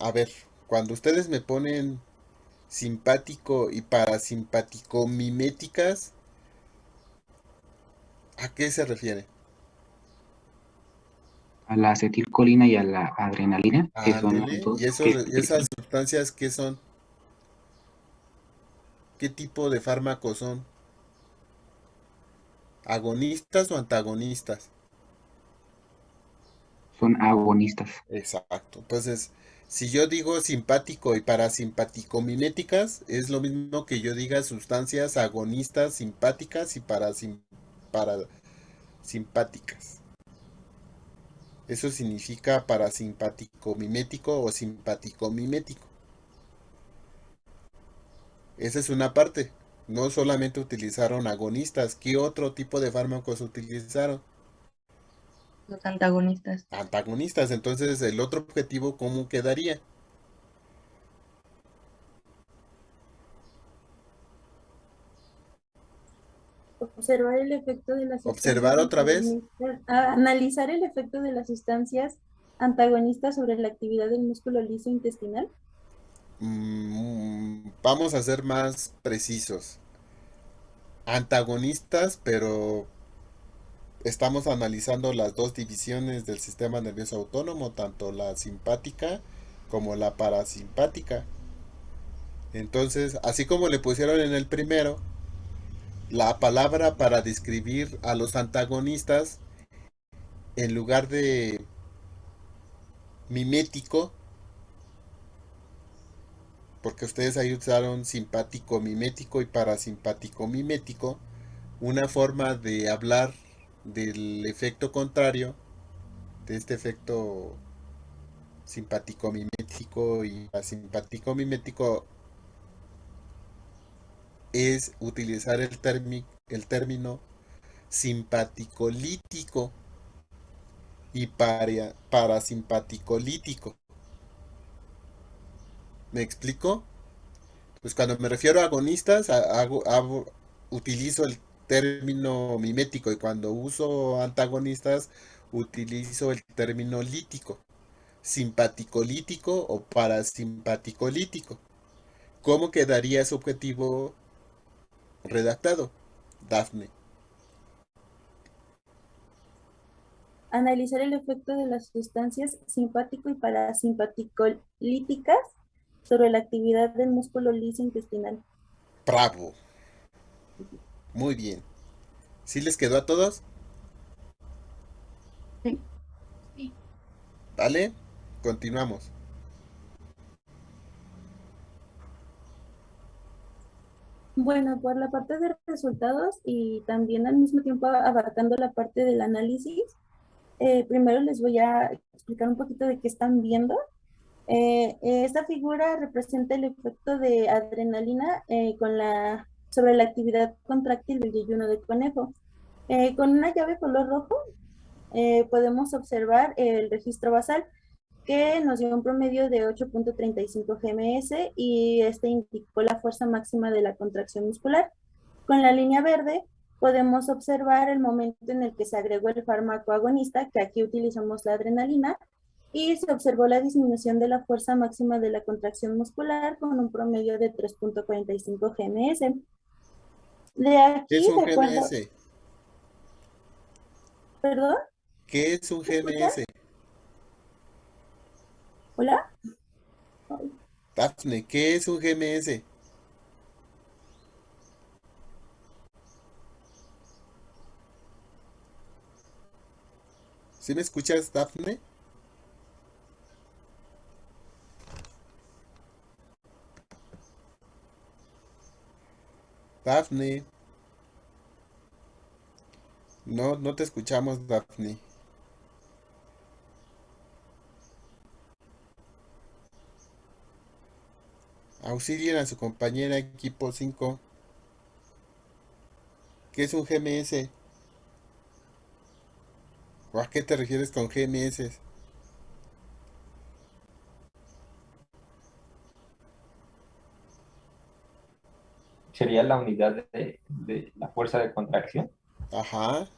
A ver, cuando ustedes me ponen simpático y parasimpático miméticas, ¿a qué se refiere? A la acetilcolina y a la adrenalina, que son las Ándele, dos y que esas sustancias, ¿qué son? ¿Qué tipo de fármacos son? ¿Agonistas o antagonistas? son agonistas. Exacto. Entonces, Si yo digo simpático y parasimpático miméticas, es lo mismo que yo diga sustancias agonistas simpáticas y parasimpáticas. Eso significa parasimpático mimético o simpático mimético. Esa es una parte. No solamente utilizaron agonistas. ¿Qué otro tipo de fármacos utilizaron? Los antagonistas. Antagonistas. Entonces, el otro objetivo, ¿cómo quedaría? Observar el efecto de las sustancias Observar otra vez. antagonistas, analizar el efecto de las sustancias antagonistas sobre la actividad del músculo liso intestinal. Vamos a ser más precisos. Antagonistas, pero estamos analizando las dos divisiones del sistema nervioso autónomo, tanto la simpática como la parasimpática. Entonces, así como le pusieron en el primero, la palabra para describir a los antagonistas, en lugar de mimético, porque ustedes ahí usaron simpático mimético y parasimpático mimético, una forma de hablar del efecto contrario, de este efecto simpático mimético y parasimpático mimético, es utilizar el término simpaticolítico y parasimpaticolítico. ¿Me explico? Pues cuando me refiero a agonistas, utilizo el término mimético, y cuando uso antagonistas, utilizo el término lítico, simpaticolítico o parasimpaticolítico. ¿Cómo quedaría ese objetivo redactado, Dafne? Analizar el efecto de las sustancias simpático y parasimpaticolíticas sobre la actividad del músculo liso intestinal. Bravo. Muy bien. ¿Sí les quedó a todos? Sí. ¿Vale? Continuamos. Bueno, por la parte de resultados y también al mismo tiempo abarcando la parte del análisis, primero les voy a explicar un poquito de qué están viendo. Esta figura representa el efecto de adrenalina sobre la actividad contráctil del yeyuno de conejo. Con una llave color rojo podemos observar el registro basal, que nos dio un promedio de 8.35 GMS y este indicó la fuerza máxima de la contracción muscular. Con la línea verde podemos observar el momento en el que se agregó el fármaco agonista, que aquí utilizamos la adrenalina, y se observó la disminución de la fuerza máxima de la contracción muscular con un promedio de 3.45 GMS. De ¿Qué aquí, es un de acuerdo, GMS? perdón, ¿Qué es un ¿me escuchas? GMS? ¿Hola? Dafne, ¿qué es un GMS? ¿Sí me escuchas, Dafne? Dafne. No, no te escuchamos, Dafne. Auxilien a su compañera equipo 5. ¿Qué es un GMS? ¿O a qué te refieres con GMS? Sería la unidad de la fuerza de contracción. Ajá.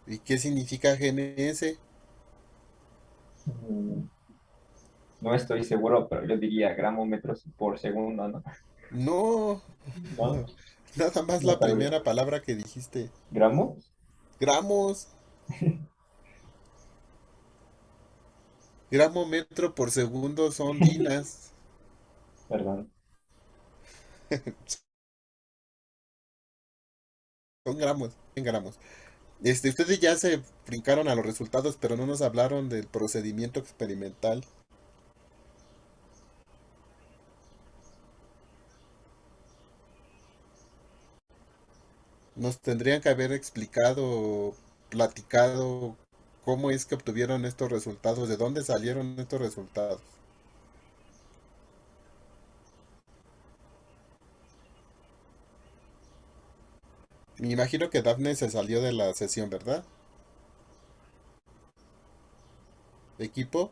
¿Y qué significa GMS? Mm, No estoy seguro, pero yo diría gramómetros por segundo, ¿no? No, ¿No? nada más No la tal vez. primera palabra que dijiste. ¿Gramos? Gramos, gramo metro por segundo son dinas. Perdón. Son gramos, en gramos. Ustedes ya se brincaron a los resultados, pero no nos hablaron del procedimiento experimental. Nos tendrían que haber explicado, platicado cómo es que obtuvieron estos resultados, de dónde salieron estos resultados. Me imagino que Dafne se salió de la sesión, ¿verdad? Equipo.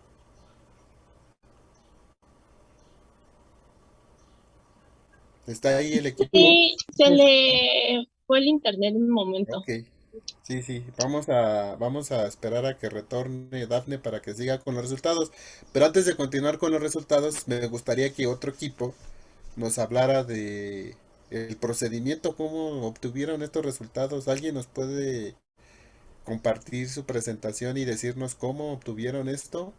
¿Está ahí el equipo? Sí, se le fue el internet un momento. Ok. Sí, sí. Vamos a esperar a que retorne Dafne para que siga con los resultados. Pero antes de continuar con los resultados, me gustaría que otro equipo nos hablara de el procedimiento, cómo obtuvieron estos resultados. ¿Alguien nos puede compartir su presentación y decirnos cómo obtuvieron esto?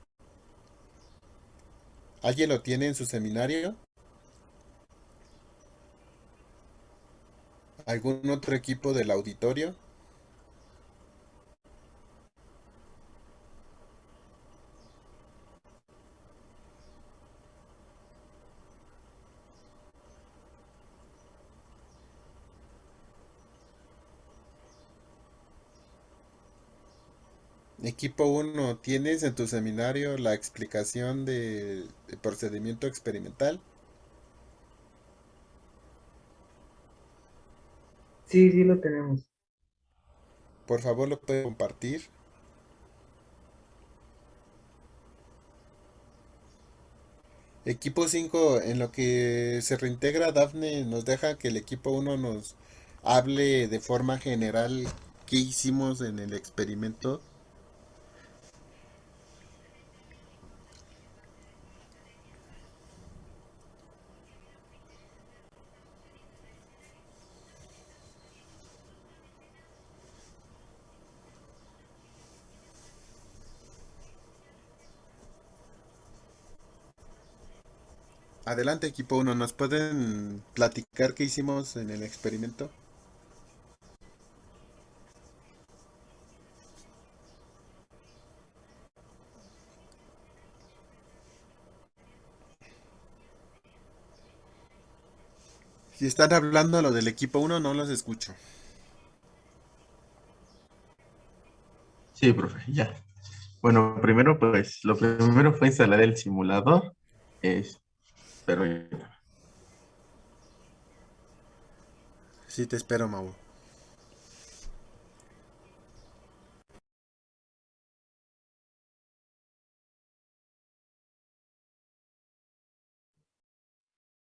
¿Alguien lo tiene en su seminario? ¿Algún otro equipo del auditorio? Equipo uno, ¿tienes en tu seminario la explicación del procedimiento experimental? Sí, sí lo tenemos. Por favor, lo puede compartir. Equipo 5, en lo que se reintegra Dafne, nos deja que el equipo uno nos hable de forma general qué hicimos en el experimento. Adelante, equipo uno, ¿nos pueden platicar qué hicimos en el experimento? Si están hablando lo del equipo uno, no los escucho. Sí, profe, ya. Bueno, primero, pues, lo primero fue instalar el simulador. Pero Sí, te espero, Mau.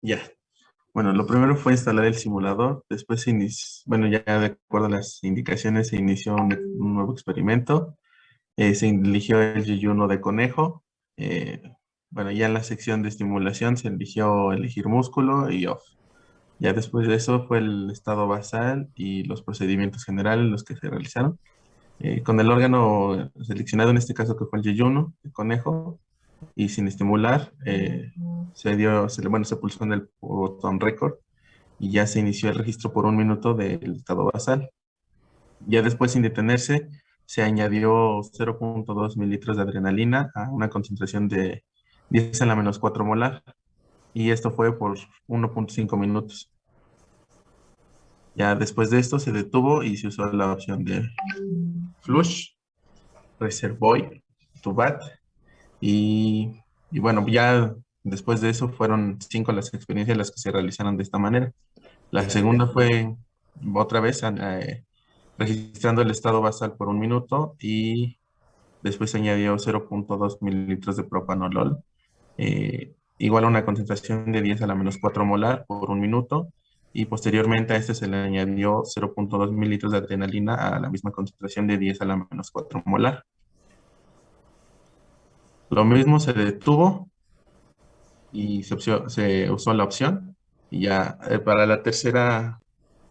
ya. Bueno, lo primero fue instalar el simulador. Después se inició, bueno, ya de acuerdo a las indicaciones, se inició un nuevo experimento. Se eligió el yeyuno de conejo. Eh, bueno, ya en la sección de estimulación se eligió elegir músculo y off. Ya después de eso fue el estado basal y los procedimientos generales los que se realizaron. Con el órgano seleccionado, en este caso que fue el yeyuno de conejo, y sin estimular, se pulsó en el botón récord y ya se inició el registro por un minuto del estado basal. Ya después, sin detenerse, se añadió 0.2 mililitros de adrenalina a una concentración de 10 a la menos 4 molar, y esto fue por 1.5 minutos. Ya después de esto se detuvo y se usó la opción de flush, reservoir, tubat, y bueno, ya después de eso fueron 5 las experiencias las que se realizaron de esta manera. La segunda fue otra vez registrando el estado basal por un minuto, y después se añadió 0.2 mililitros de propanolol, igual a una concentración de 10 a la menos 4 molar por un minuto, y posteriormente a este se le añadió 0.2 mililitros de adrenalina a la misma concentración de 10 a la menos 4 molar. Lo mismo se detuvo y se usó la opción, y ya para la tercera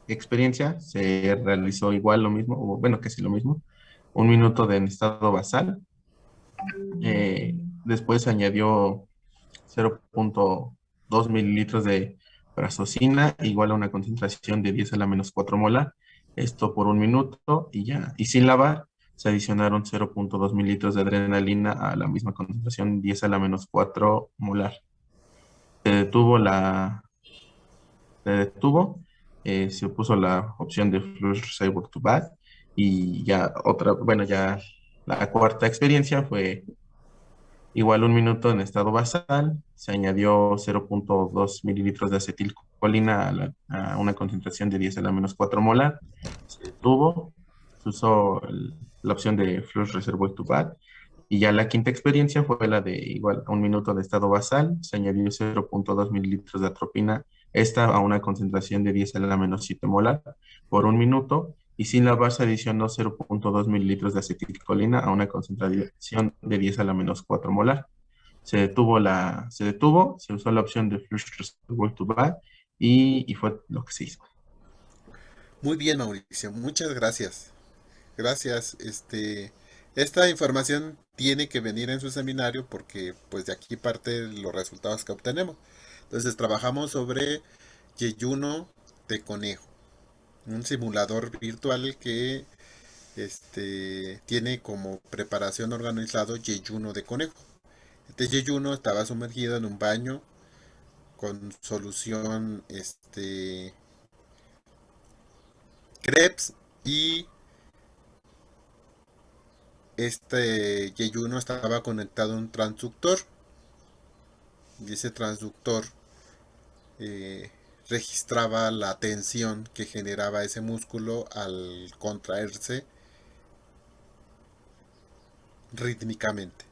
experiencia se realizó igual lo mismo, o bueno, casi lo mismo, un minuto de estado basal. Después se añadió 0.2 mililitros de prazosina, igual a una concentración de 10 a la menos 4 molar, esto por un minuto, y ya, y sin lavar, se adicionaron 0.2 mililitros de adrenalina a la misma concentración, 10 a la menos 4 molar. Se detuvo se opuso la opción de Flush Reservoir to Bath. Y ya otra, bueno, ya la cuarta experiencia fue igual 1 minuto en estado basal, se añadió 0.2 mililitros de acetilcolina a una concentración de 10 a la menos 4 molar, se detuvo, se usó la opción de Flush Reservoir to Bath, y ya la quinta experiencia fue la de igual a 1 minuto de estado basal, se añadió 0.2 mililitros de atropina, esta a una concentración de 10 a la menos 7 molar por 1 minuto, y sin lavar se adicionó 0.2 mililitros de acetilcolina a una concentración de 10 a la menos 4 molar. Se detuvo, se usó la opción de Flush Reservoir to Bath y fue lo que se hizo. Muy bien, Mauricio, muchas gracias. Gracias. Esta información tiene que venir en su seminario porque pues de aquí parte los resultados que obtenemos. Entonces trabajamos sobre yeyuno de conejo, un simulador virtual que tiene como preparación órgano aislado yeyuno de conejo. Este yeyuno estaba sumergido en un baño con solución Krebs, y este yeyuno estaba conectado a un transductor, y ese transductor registraba la tensión que generaba ese músculo al contraerse rítmicamente.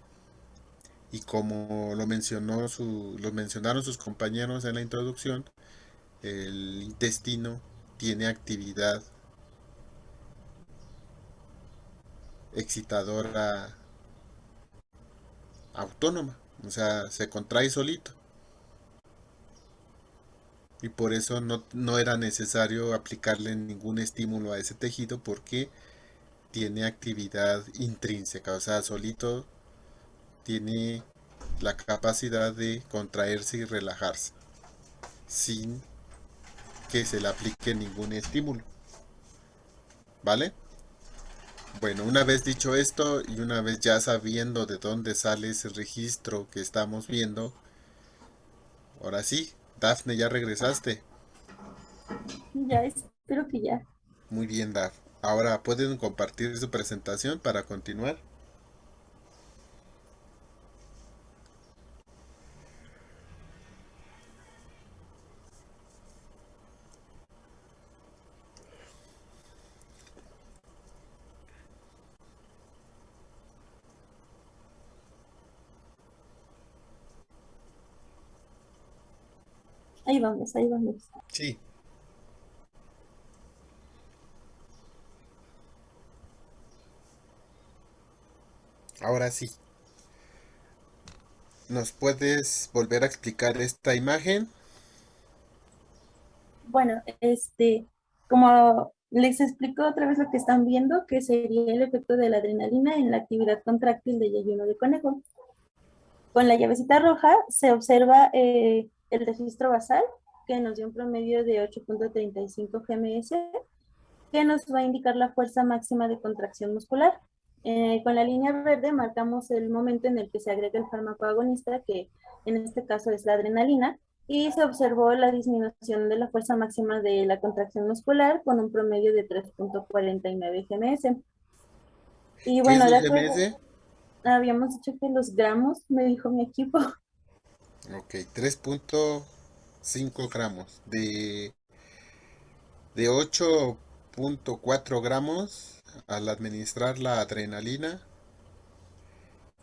Y como lo mencionaron sus compañeros en la introducción, el intestino tiene actividad excitadora autónoma, o sea, se contrae solito. Y por eso no era necesario aplicarle ningún estímulo a ese tejido porque tiene actividad intrínseca, o sea, solito tiene la capacidad de contraerse y relajarse sin que se le aplique ningún estímulo. ¿Vale? Bueno, una vez dicho esto y una vez ya sabiendo de dónde sale ese registro que estamos viendo, ahora sí, Dafne, ¿ya regresaste? Ya, espero que ya. Muy bien, Daf. Ahora pueden compartir su presentación para continuar. Ahí vamos, ahí vamos. Sí. Ahora sí. ¿Nos puedes volver a explicar esta imagen? Bueno, como les explico otra vez lo que están viendo, que sería el efecto de la adrenalina en la actividad contráctil de yeyuno de conejo. Con la llavecita roja se observa el registro basal, que nos dio un promedio de 8.35 GMS, que nos va a indicar la fuerza máxima de contracción muscular. Con la línea verde marcamos el momento en el que se agrega el fármaco agonista, que en este caso es la adrenalina, y se observó la disminución de la fuerza máxima de la contracción muscular con un promedio de 3.49 GMS. Y bueno, ¿Qué de es un acuerdo, GMS? habíamos dicho que los gramos, me dijo mi equipo. Ok, 3.5 gramos. De 8.4 gramos al administrar la adrenalina,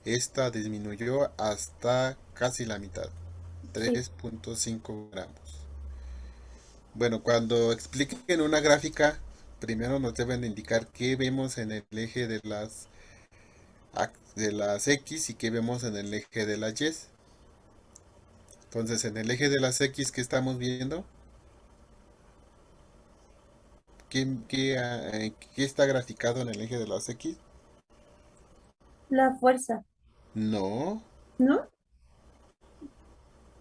esta disminuyó hasta casi la mitad, 3.5 gramos. Bueno, cuando expliquen una gráfica, primero nos deben indicar qué vemos en el eje de las X y qué vemos en el eje de las Y. Entonces, en el eje de las X, ¿qué estamos viendo? ¿Qué está graficado en el eje de las X? La fuerza, No, ¿no?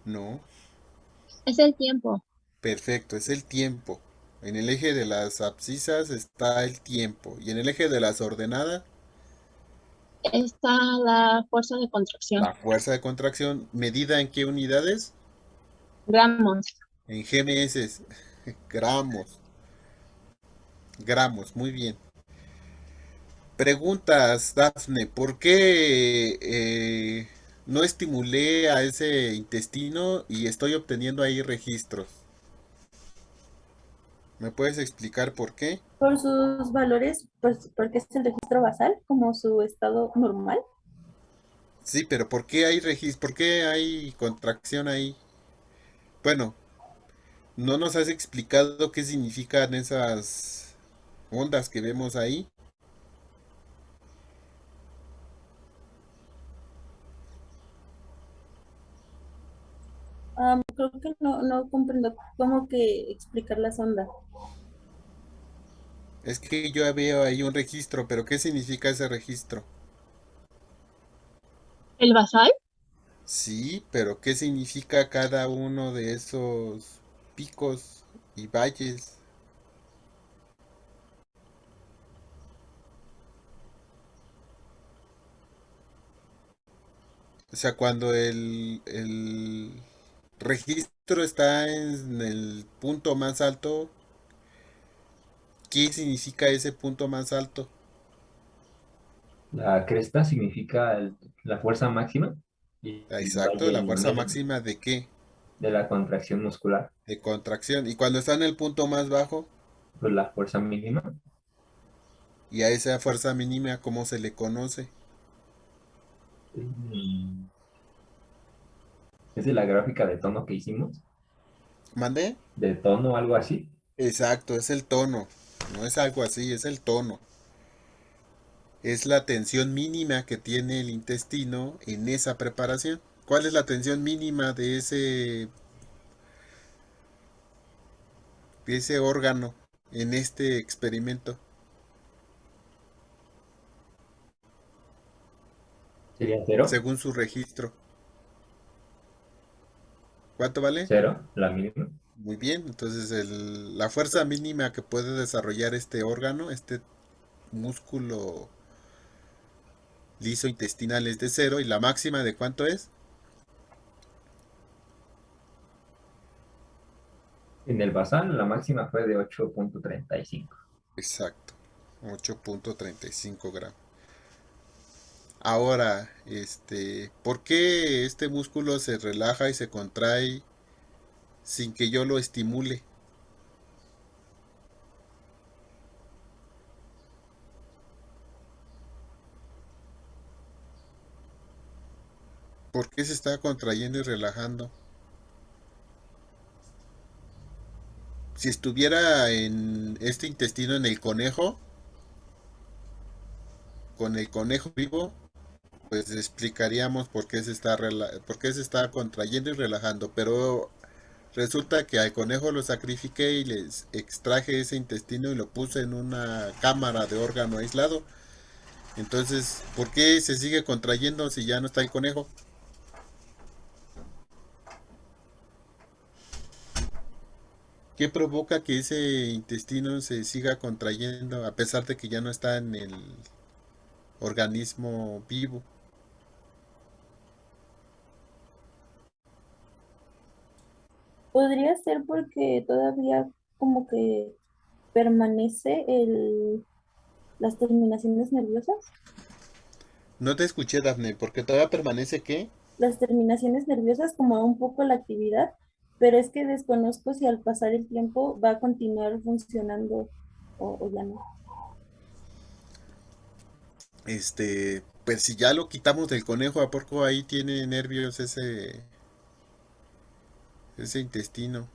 no. Es el tiempo. Perfecto, es el tiempo. En el eje de las abscisas está el tiempo. Y en el eje de las ordenadas, Está la fuerza de contracción. la fuerza de contracción, ¿medida en qué unidades? Gramos. En GMS. Gramos. Gramos, muy bien. Preguntas, Dafne, ¿por qué no estimulé a ese intestino y estoy obteniendo ahí registros? ¿Me puedes explicar por qué? Por sus valores, pues porque es el registro basal, como su estado normal. Sí, pero ¿por qué hay registro? ¿Por qué hay contracción ahí? Bueno, no nos has explicado qué significan esas ondas que vemos ahí. Creo que no comprendo cómo que explicar la sonda. Es que yo veo ahí un registro, pero ¿qué significa ese registro? ¿El basal? Sí, pero ¿qué significa cada uno de esos picos y valles? O sea, cuando el registro está en el punto más alto, ¿qué significa ese punto más alto? La cresta significa la fuerza máxima y el Exacto, valle la el fuerza método máxima de qué? de la contracción muscular, De contracción. Y cuando está en el punto más bajo, pues la fuerza mínima. y a esa fuerza mínima, ¿cómo se le conoce? mm, Es de la gráfica de tono que hicimos, ¿Mandé? de tono, algo así. Exacto, es el tono. No es algo así, es el tono. Es la tensión mínima que tiene el intestino en esa preparación. ¿Cuál es la tensión mínima de ese órgano en este experimento? Sería cero, Según su registro. ¿Cuánto vale? cero, la mínima. Muy bien, entonces la fuerza mínima que puede desarrollar este órgano, este músculo liso intestinal es de cero y la máxima de cuánto es? En el basal, la máxima fue de 8.35. Exacto, 8.35 gramos. Ahora, ¿por qué este músculo se relaja y se contrae sin que yo lo estimule? ¿Por qué se está contrayendo y relajando? Si estuviera en este intestino en el conejo, con el conejo vivo, pues explicaríamos por qué se está contrayendo y relajando, pero resulta que al conejo lo sacrifiqué y les extraje ese intestino y lo puse en una cámara de órgano aislado. Entonces, ¿por qué se sigue contrayendo si ya no está el conejo? ¿Qué provoca que ese intestino se siga contrayendo a pesar de que ya no está en el organismo vivo? Podría ser porque todavía como que permanece las terminaciones nerviosas. No te escuché, Dafne, porque todavía permanece ¿qué? Las terminaciones nerviosas como un poco la actividad, pero es que desconozco si al pasar el tiempo va a continuar funcionando o ya no. Pues si ya lo quitamos del conejo, ¿a poco ahí tiene nervios ese intestino?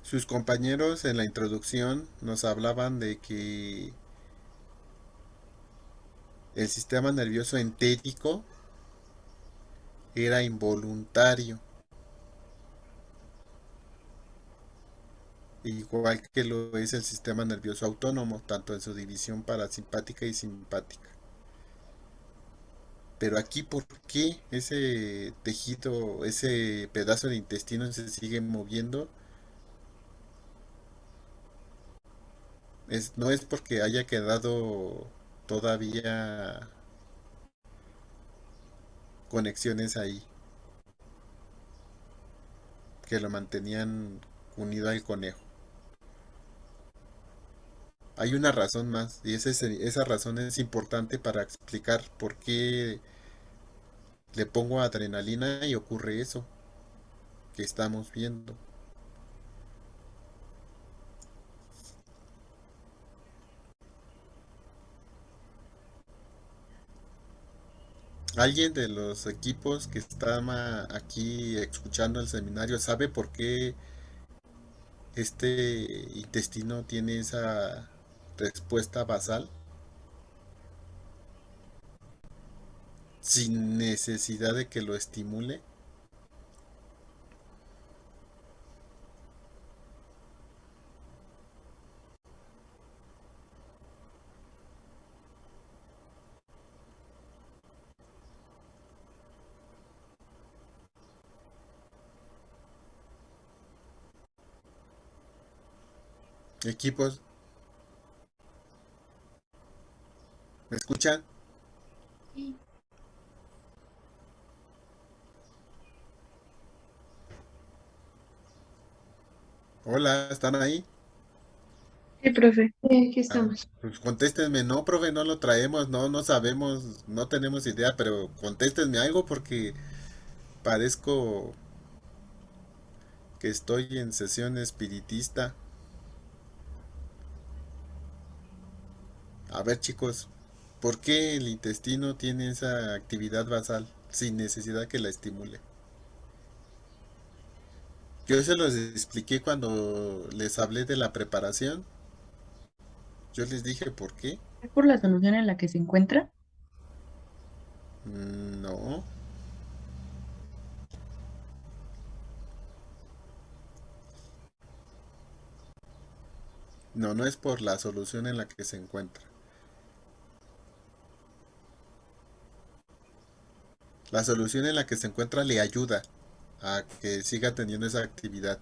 Sus compañeros en la introducción nos hablaban de que el sistema nervioso entérico era involuntario, igual que lo es el sistema nervioso autónomo, tanto en su división parasimpática y simpática. Pero aquí, ¿por qué ese tejido, ese pedazo de intestino se sigue moviendo? No es porque haya quedado todavía conexiones ahí que lo mantenían unido al conejo. Hay una razón más, y esa razón es importante para explicar por qué le pongo adrenalina y ocurre eso que estamos viendo. ¿Alguien de los equipos que está aquí escuchando el seminario sabe por qué este intestino tiene esa respuesta basal sin necesidad de que lo estimule? Equipos, ¿me escuchan? Hola, ¿están ahí? Sí, profe. Aquí Ah, estamos. pues contéstenme, no, profe, no lo traemos, no sabemos, no tenemos idea, pero contéstenme algo porque parezco que estoy en sesión espiritista. A ver, chicos, ¿por qué el intestino tiene esa actividad basal sin necesidad que la estimule? Yo se los expliqué cuando les hablé de la preparación. Yo les dije por qué. ¿Es por la solución en la que se encuentra? No, no es por la solución en la que se encuentra. La solución en la que se encuentra le ayuda a que siga teniendo esa actividad,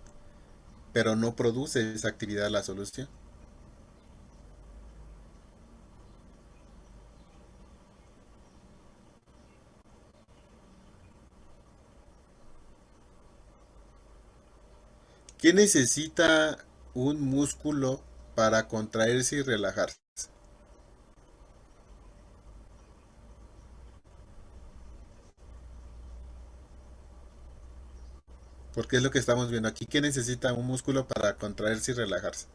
pero no produce esa actividad la solución. ¿Qué necesita un músculo para contraerse y relajarse? Porque es lo que estamos viendo aquí. ¿Qué necesita un músculo para contraerse y relajarse?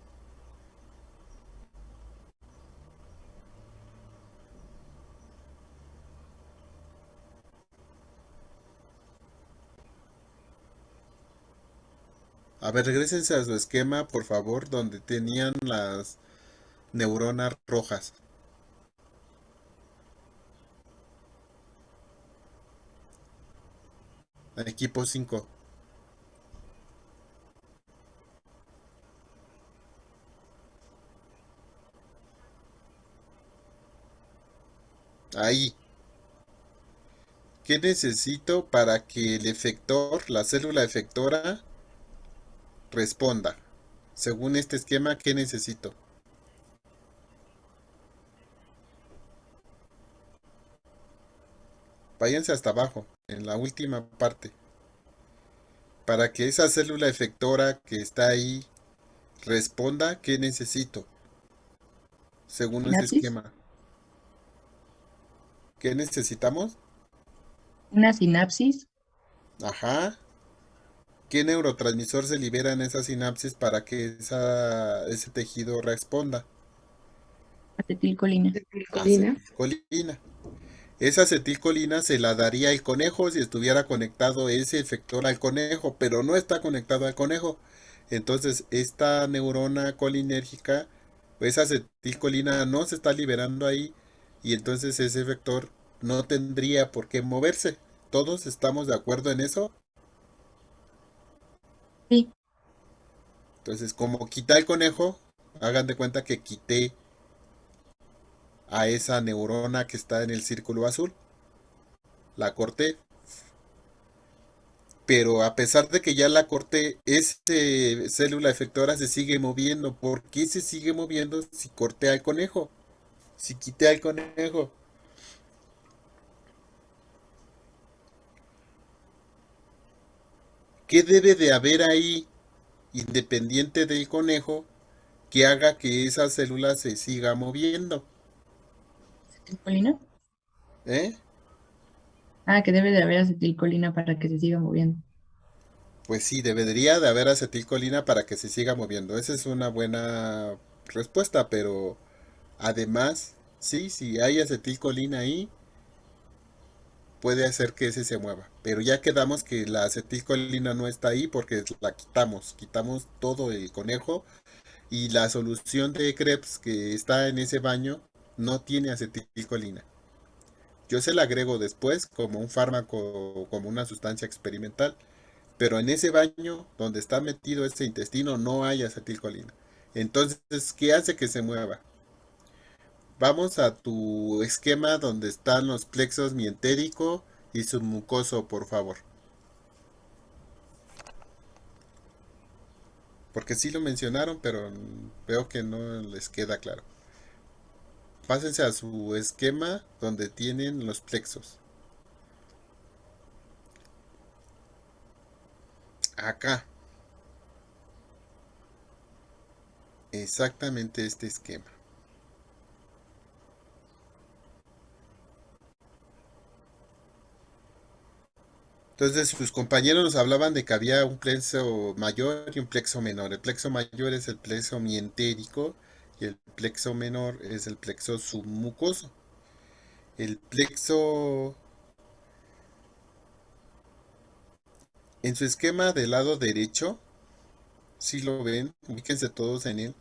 A ver, regresense a su esquema, por favor, donde tenían las neuronas rojas. Equipo 5. Ahí. ¿Qué necesito para que el efector, la célula efectora, responda? Según este esquema, ¿qué necesito? Váyanse hasta abajo, en la última parte. Para que esa célula efectora que está ahí responda, ¿qué necesito? Según este ¿Sinapsis? esquema. ¿Qué necesitamos? ¿Una sinapsis? Ajá. ¿Qué neurotransmisor se libera en esa sinapsis para que ese tejido responda? Acetilcolina. Acetilcolina. Acetilcolina. Esa acetilcolina se la daría el conejo si estuviera conectado ese efector al conejo, pero no está conectado al conejo. Entonces, esta neurona colinérgica, esa acetilcolina no se está liberando ahí y entonces ese efector no tendría por qué moverse. ¿Todos estamos de acuerdo en eso? Sí. Entonces, como quité el conejo, hagan de cuenta que quité a esa neurona que está en el círculo azul. la corté. Pero a pesar de que ya la corté, célula efectora se sigue moviendo. ¿Por qué se sigue moviendo si corté al conejo? Si quité al conejo. ¿Qué debe de haber ahí, independiente del conejo, que haga que esa célula se siga moviendo? ¿Acetilcolina? ¿Eh? Ah, que debe de haber acetilcolina para que se siga moviendo. Pues sí, debería de haber acetilcolina para que se siga moviendo. Esa es una buena respuesta, pero además, sí, si hay acetilcolina ahí, puede hacer que ese se mueva. Pero ya quedamos que la acetilcolina no está ahí porque la quitamos todo el conejo y la solución de Krebs que está en ese baño no tiene acetilcolina. Yo se la agrego después como un fármaco, como una sustancia experimental, pero en ese baño donde está metido ese intestino no hay acetilcolina. Entonces, ¿qué hace que se mueva? Vamos a tu esquema donde están los plexos mientérico y submucoso, por favor. Porque sí lo mencionaron, pero veo que no les queda claro. Pásense a su esquema donde tienen los plexos. Acá. Exactamente este esquema. Entonces sus compañeros nos hablaban de que había un plexo mayor y un plexo menor. El plexo mayor es el plexo mientérico y el plexo menor es el plexo submucoso. El plexo... En su esquema del lado derecho, si lo ven, ubíquense todos en él.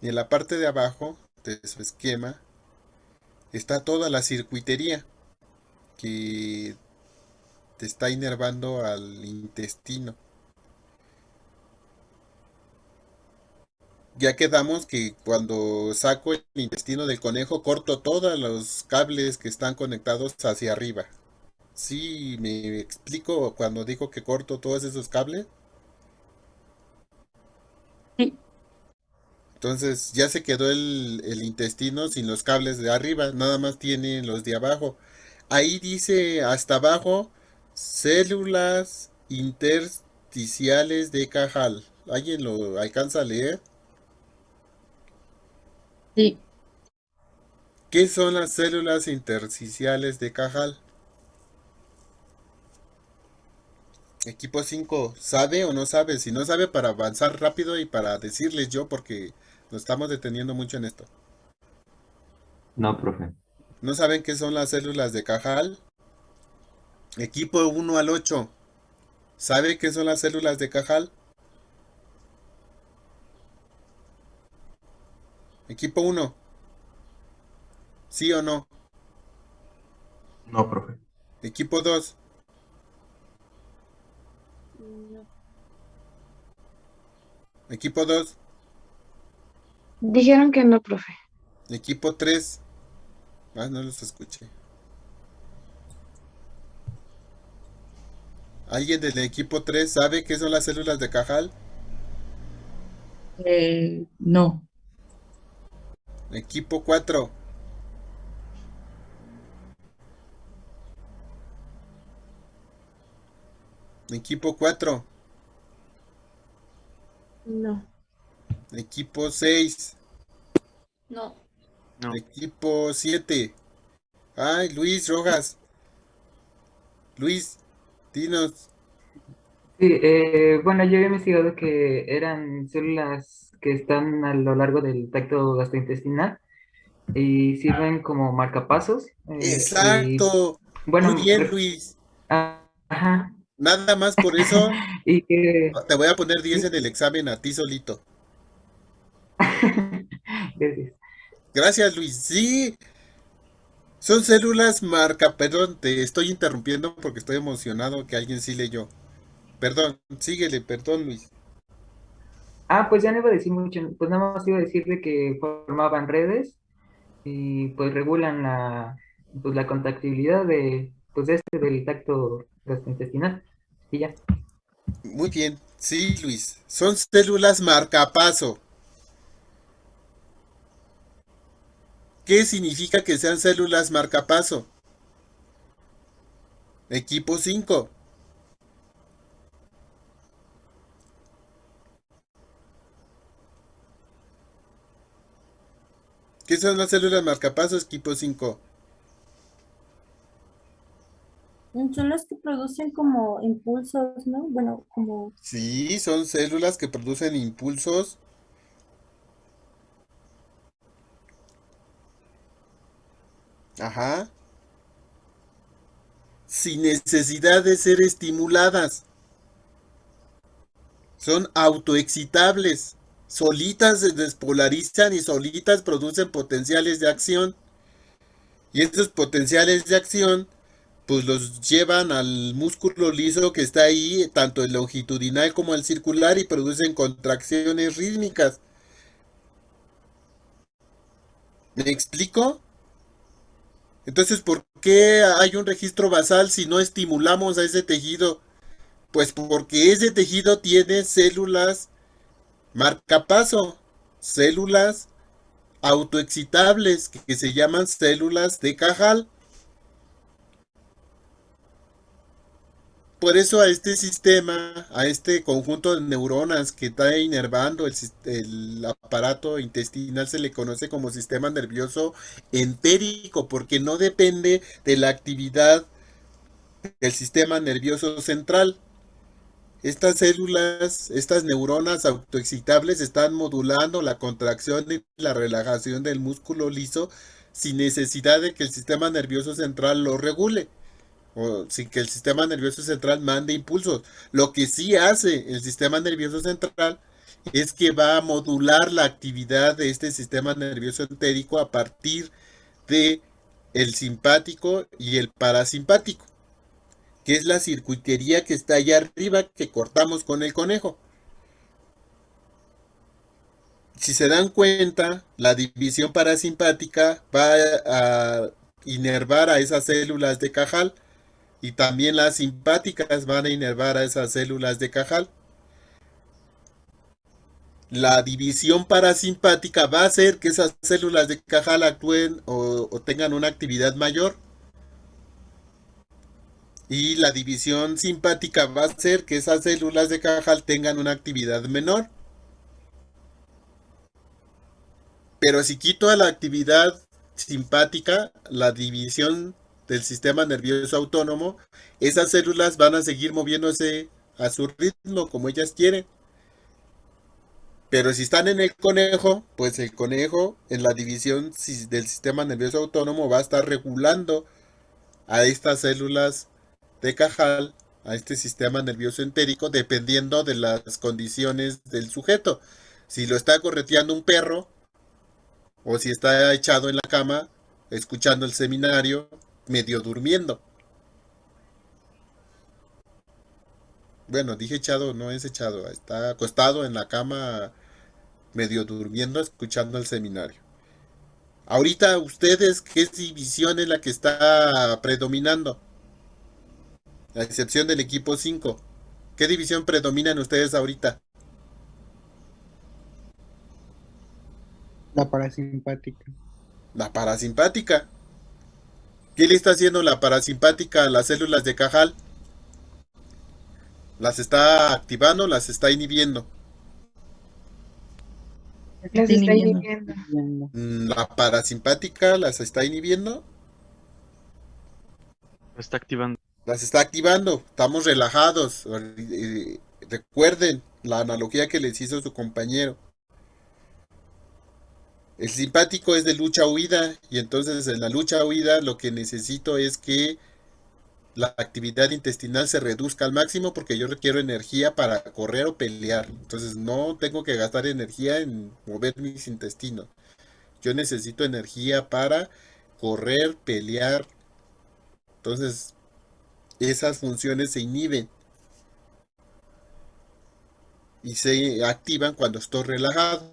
Y en la parte de abajo de su esquema está toda la circuitería que te está inervando al intestino. Ya quedamos que cuando saco el intestino del conejo corto todos los cables que están conectados hacia arriba. ¿Sí me explico cuando digo que corto todos esos cables? Sí. Entonces ya se quedó el intestino sin los cables de arriba, nada más tiene los de abajo. Ahí dice hasta abajo células intersticiales de Cajal. ¿Alguien lo alcanza a leer? Sí. ¿Qué son las células intersticiales de Cajal? Equipo 5, ¿sabe o no sabe? Si no sabe, para avanzar rápido y para decirles yo, porque nos estamos deteniendo mucho en esto. No, profe. ¿No saben qué son las células de Cajal? Equipo 1 al 8, ¿sabe qué son las células de Cajal? Equipo 1, ¿sí o no? No, profe. Equipo 2, No. equipo 2, Dijeron que no, profe. equipo 3. Ah, no los escuché. ¿Alguien del equipo 3 sabe qué son las células de Cajal? No. Equipo 4. Equipo 4. No. Equipo 6. No. Equipo 7. Ay, Luis Rojas. Luis, dinos. Sí, bueno, yo había investigado que eran células que están a lo largo del tracto gastrointestinal y sirven como marcapasos. Y Exacto. bueno, Muy bien, Luis. ajá, Nada más por eso y que te voy a poner 10 sí, en el examen a ti solito. gracias. Gracias, Luis. Sí, son células marca. Perdón, te estoy interrumpiendo porque estoy emocionado que alguien sí leyó. Perdón, síguele, perdón, Luis. Pues ya no iba a decir mucho, pues nada más iba a decir de que formaban redes y pues regulan pues la contractibilidad pues del tacto gastrointestinal. Y ya. Muy bien, sí, Luis. Son células marcapaso. ¿Qué significa que sean células marcapaso? Equipo 5. ¿Qué son las células marcapasos, equipo 5? Son los que producen como impulsos, ¿no? Bueno, como... Sí, son células que producen impulsos. Ajá. Sin necesidad de ser estimuladas. Son autoexcitables. Solitas se despolarizan y solitas producen potenciales de acción. Y estos potenciales de acción pues los llevan al músculo liso que está ahí, tanto el longitudinal como el circular, y producen contracciones rítmicas. ¿Me explico? Entonces, ¿por qué hay un registro basal si no estimulamos a ese tejido? Pues porque ese tejido tiene células marcapaso, células autoexcitables que se llaman células de Cajal. Por eso a este sistema, a este conjunto de neuronas que está inervando el aparato intestinal se le conoce como sistema nervioso entérico, porque no depende de la actividad del sistema nervioso central. Estas células, estas neuronas autoexcitables están modulando la contracción y la relajación del músculo liso sin necesidad de que el sistema nervioso central lo regule, o sin que el sistema nervioso central mande impulsos. Lo que sí hace el sistema nervioso central es que va a modular la actividad de este sistema nervioso entérico a partir de el simpático y el parasimpático, que es la circuitería que está allá arriba que cortamos con el conejo. Si se dan cuenta, la división parasimpática va a inervar a esas células de Cajal, y también las simpáticas van a inervar a esas células de Cajal. La división parasimpática va a hacer que esas células de Cajal actúen o tengan una actividad mayor. Y la división simpática va a hacer que esas células de Cajal tengan una actividad menor. Pero si quito a la actividad simpática, la división del sistema nervioso autónomo, esas células van a seguir moviéndose a su ritmo como ellas quieren. Pero si están en el conejo, pues el conejo en la división del sistema nervioso autónomo va a estar regulando a estas células de Cajal, a este sistema nervioso entérico, dependiendo de las condiciones del sujeto. Si lo está correteando un perro, o si está echado en la cama, escuchando el seminario, medio durmiendo. Bueno, dije echado, no es echado, está acostado en la cama, medio durmiendo, escuchando el seminario. Ahorita, ustedes, ¿qué división es la que está predominando? A excepción del equipo 5. ¿Qué división predominan ustedes ahorita? La parasimpática. La parasimpática. ¿Qué le está haciendo la parasimpática a las células de Cajal? ¿Las está activando o las está inhibiendo? Las está inhibiendo. ¿La parasimpática las está inhibiendo? Lo está activando. Las está activando. Estamos relajados. Recuerden la analogía que les hizo su compañero. El simpático es de lucha-huida, y entonces en la lucha-huida lo que necesito es que la actividad intestinal se reduzca al máximo porque yo requiero energía para correr o pelear. Entonces no tengo que gastar energía en mover mis intestinos. Yo necesito energía para correr, pelear. Entonces esas funciones se inhiben y se activan cuando estoy relajado.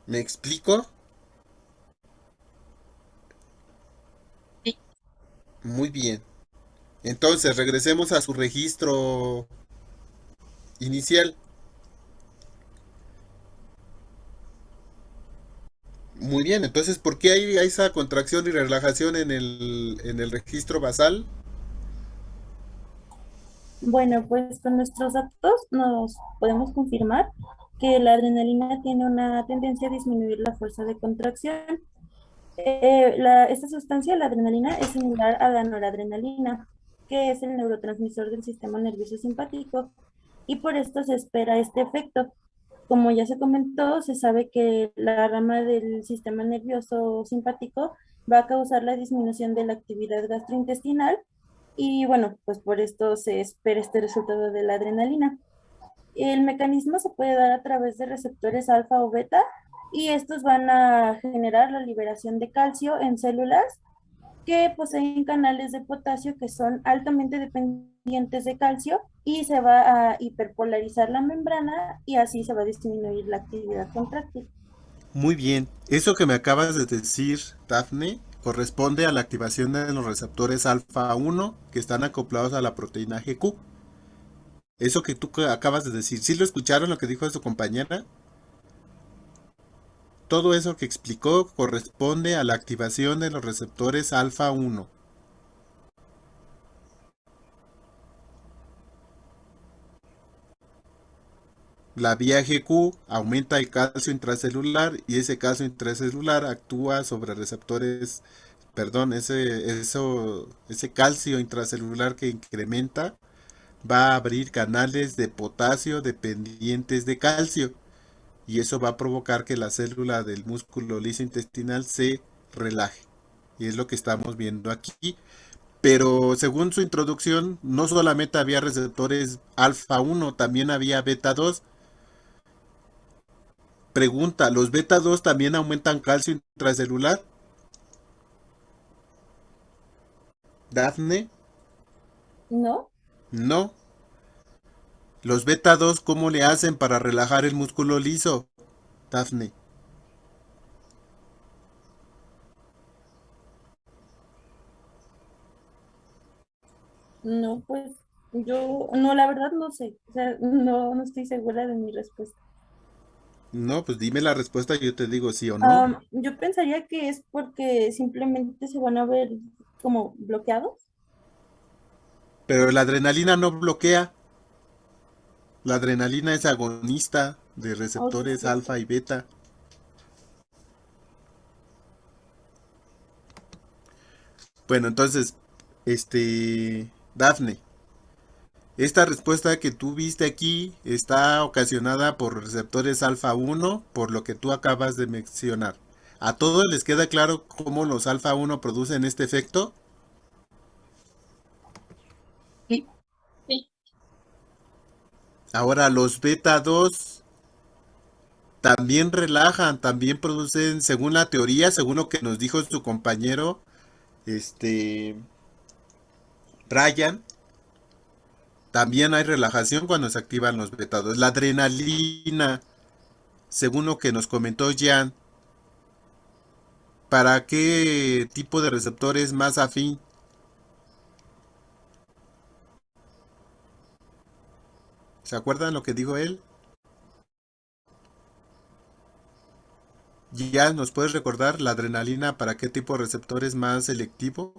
¿Me explico? Sí. Muy bien. Entonces, regresemos a su registro inicial. Muy bien, entonces, ¿por qué hay esa contracción y relajación en el registro basal? Bueno, pues con nuestros datos nos podemos confirmar que la adrenalina tiene una tendencia a disminuir la fuerza de contracción. Esta sustancia, la adrenalina, es similar a la noradrenalina, que es el neurotransmisor del sistema nervioso simpático, y por esto se espera este efecto. Como ya se comentó, se sabe que la rama del sistema nervioso simpático va a causar la disminución de la actividad gastrointestinal y bueno, pues por esto se espera este resultado de la adrenalina. El mecanismo se puede dar a través de receptores alfa o beta y estos van a generar la liberación de calcio en células que poseen canales de potasio que son altamente dependientes de calcio y se va a hiperpolarizar la membrana y así se va a disminuir la actividad contráctil. Muy bien. Eso que me acabas de decir, Dafne, corresponde a la activación de los receptores alfa 1 que están acoplados a la proteína GQ. Eso que tú acabas de decir, ¿sí lo escucharon lo que dijo su compañera? Todo eso que explicó corresponde a la activación de los receptores alfa 1. La vía GQ aumenta el calcio intracelular y ese calcio intracelular actúa sobre receptores, perdón, ese calcio intracelular que incrementa va a abrir canales de potasio dependientes de calcio y eso va a provocar que la célula del músculo liso intestinal se relaje. Y es lo que estamos viendo aquí. Pero según su introducción, no solamente había receptores alfa 1, también había beta 2. Pregunta, ¿los beta 2 también aumentan calcio intracelular? Dafne, ¿No? no. Los beta 2, ¿cómo le hacen para relajar el músculo liso? Dafne. No, pues yo, no, la verdad no sé, o sea, no estoy segura de mi respuesta. No, pues dime la respuesta y yo te digo sí o no. Yo pensaría que es porque simplemente se van a ver como bloqueados. Pero la adrenalina no bloquea. La adrenalina es agonista de Oh, sí, es receptores cierto. alfa y beta. Bueno, entonces, Dafne, esta respuesta que tú viste aquí está ocasionada por receptores alfa 1, por lo que tú acabas de mencionar. ¿A todos les queda claro cómo los alfa 1 producen este efecto? Sí. Sí. Ahora, los beta 2 también relajan, también producen, según la teoría, según lo que nos dijo su compañero, este, Brian, también hay relajación cuando se activan los beta 2. La adrenalina, según lo que nos comentó Jan, ¿para qué tipo de receptor es más afín? ¿Se acuerdan lo que dijo él? Jan, ¿nos puedes recordar la adrenalina para qué tipo de receptor es más selectivo?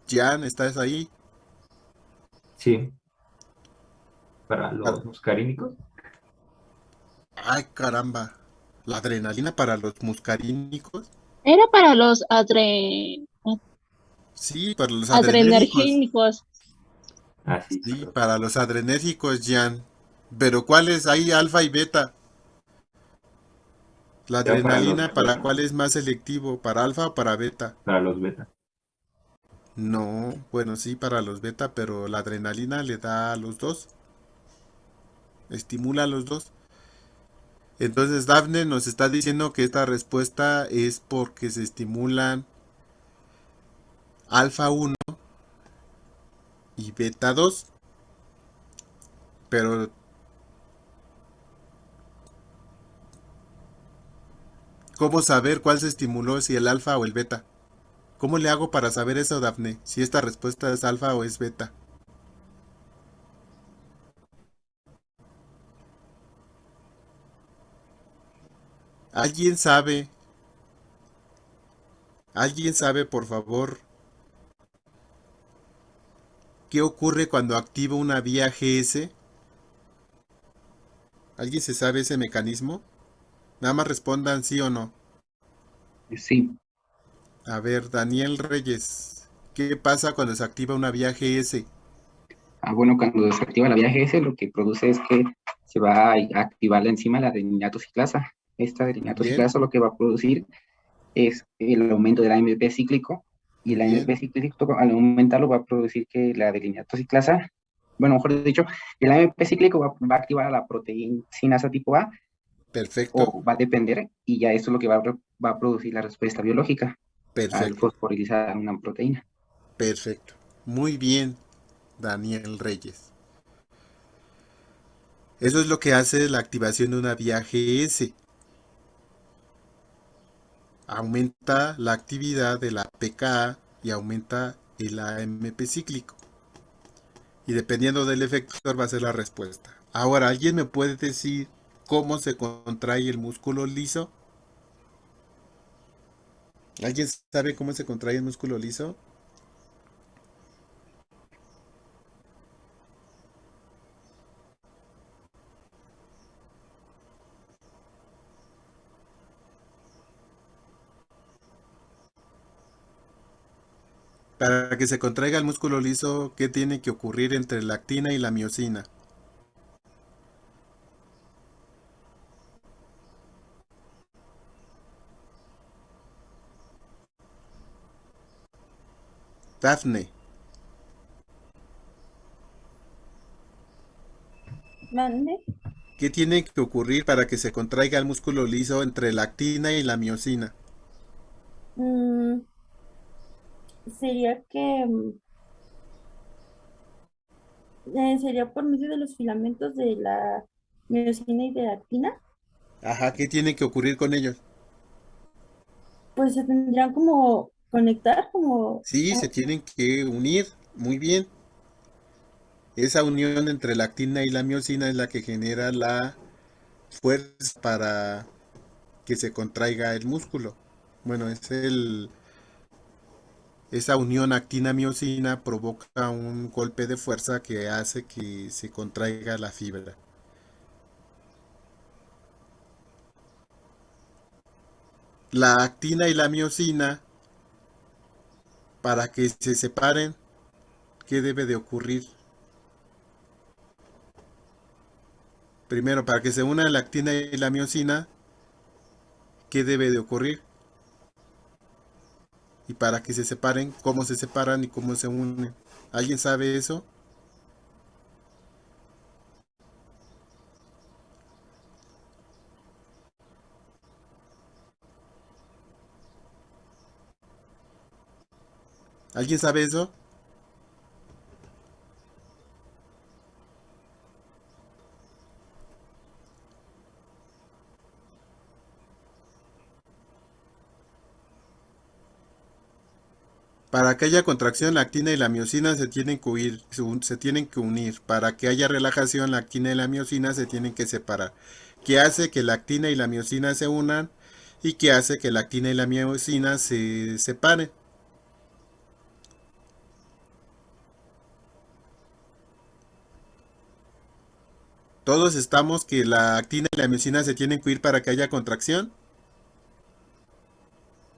Jan, ¿estás ahí? Sí, para Para- los muscarínicos. Ay, caramba. ¿La adrenalina para los muscarínicos? Era para los Sí, para los adrenérgicos. adrenergénicos. Ah, sí, Sí, perdón. para los adrenérgicos, Jan. Pero ¿cuáles hay alfa y beta? La Era para los adrenalina, ¿para beta, cuál es más selectivo? ¿Para alfa o para beta? para los beta. No, bueno, sí, para los beta, pero la adrenalina le da a los dos, estimula a los dos. Entonces Daphne nos está diciendo que esta respuesta es porque se estimulan alfa 1 y beta 2, pero ¿Cómo saber cuál se estimuló, si el alfa o el beta? ¿Cómo le hago para saber eso, Dafne? Si esta respuesta es alfa o es beta. ¿Alguien sabe? ¿Alguien sabe, por favor, qué ocurre cuando activo una vía GS? ¿Alguien se sabe ese mecanismo? Nada más respondan sí o no. Sí. A ver, Daniel Reyes, ¿qué pasa cuando se activa una vía GS? Bueno, cuando se activa la vía GS, lo que produce es que se va a activar la enzima la adenylato ciclasa. Esta adenylato Bien. ciclasa lo que va a producir es el aumento del AMP cíclico, y el Bien. AMP cíclico al aumentarlo va a producir que la adenylato ciclasa, bueno, mejor dicho, el AMP cíclico va a activar a la proteína sinasa tipo A, Perfecto, o va a depender, y ya eso es lo que va a producir la respuesta biológica al perfecto, fosforilizar una proteína. perfecto. Muy bien, Daniel Reyes. Eso es lo que hace la activación de una vía GS. Aumenta la actividad de la pKa y aumenta el AMP cíclico. Y dependiendo del efector va a ser la respuesta. Ahora, ¿alguien me puede decir cómo se contrae el músculo liso? ¿Alguien sabe cómo se contrae el músculo liso? Para que se contraiga el músculo liso, ¿qué tiene que ocurrir entre la actina y la miosina? Dafne, ¿Mande? ¿qué tiene que ocurrir para que se contraiga el músculo liso entre la actina y la miosina? Mm, sería que sería por medio de los filamentos de la miosina y de la actina, Ajá, ¿qué tiene que ocurrir con ellos? pues se tendrían como conectar, como Sí, se tienen que unir. Muy bien. Esa unión entre la actina y la miosina es la que genera la fuerza para que se contraiga el músculo. Bueno, esa unión actina-miosina provoca un golpe de fuerza que hace que se contraiga la fibra. La actina y la miosina, para que se separen, ¿qué debe de ocurrir? Primero, para que se una la actina y la miosina, ¿qué debe de ocurrir? Y para que se separen, ¿cómo se separan y cómo se unen? ¿Alguien sabe eso? ¿Alguien sabe eso? Para que haya contracción, la actina y la miosina se tienen que se tienen que unir. Para que haya relajación, la actina y la miosina se tienen que separar. ¿Qué hace que la actina y la miosina se unan? ¿Y qué hace que la actina y la miosina se separen? Todos estamos que la actina y la miosina se tienen que unir para que haya contracción.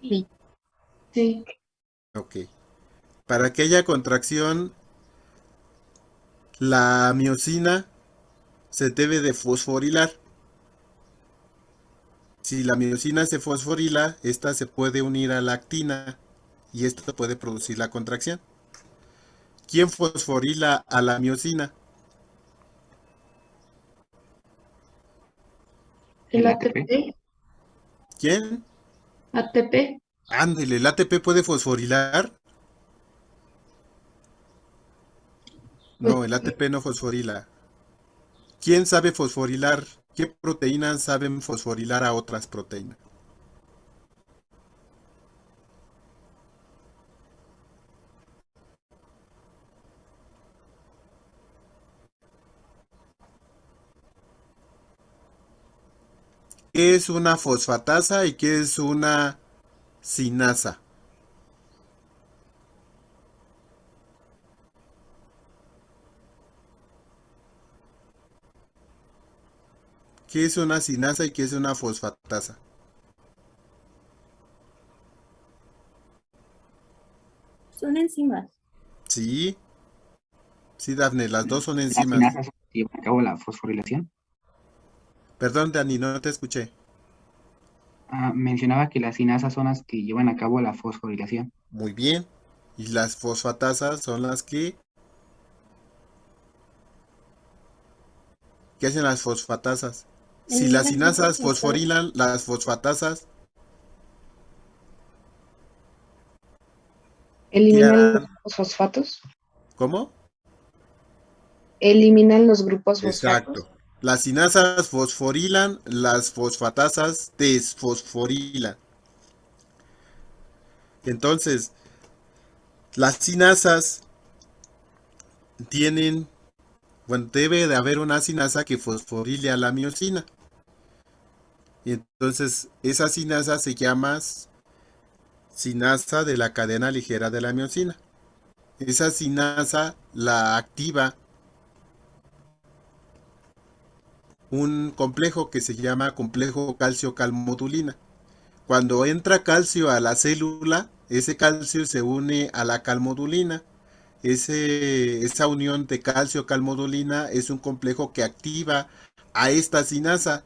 Sí. Sí. Ok. Para que haya contracción, la miosina se debe de fosforilar. Si la miosina se fosforila, esta se puede unir a la actina y esto puede producir la contracción. ¿Quién fosforila a la miosina? El ATP. ¿Quién? ATP. Ándele, ¿el ATP puede fosforilar? No, el ATP no fosforila. ¿Quién sabe fosforilar? ¿Qué proteínas saben fosforilar a otras proteínas? ¿Qué es una fosfatasa y qué es una sinasa? ¿Qué es una sinasa y qué es una fosfatasa? Son enzimas. Sí, sí, Dafne, las dos son Las enzimas. sinasas llevan a cabo la fosforilación. Perdón, Dani, no te escuché. Mencionaba que las sinasas son las que llevan a cabo la fosforilación. Muy bien. Y las fosfatasas son las que... ¿Qué hacen las fosfatasas? Si las Eliminan grupos sinasas fosfatos. fosforilan, las fosfatasas, ¿qué Eliminan los harán? grupos fosfatos. ¿Cómo? Eliminan los grupos fosfatos. Exacto. Las sinasas fosforilan, las fosfatasas desfosforilan. Entonces, las sinasas tienen, bueno, debe de haber una sinasa que fosforile a la miosina. Y entonces, esa sinasa se llama sinasa de la cadena ligera de la miosina. Esa sinasa la activa un complejo que se llama complejo calcio-calmodulina. Cuando entra calcio a la célula, ese calcio se une a la calmodulina. Esa unión de calcio-calmodulina es un complejo que activa a esta sinasa,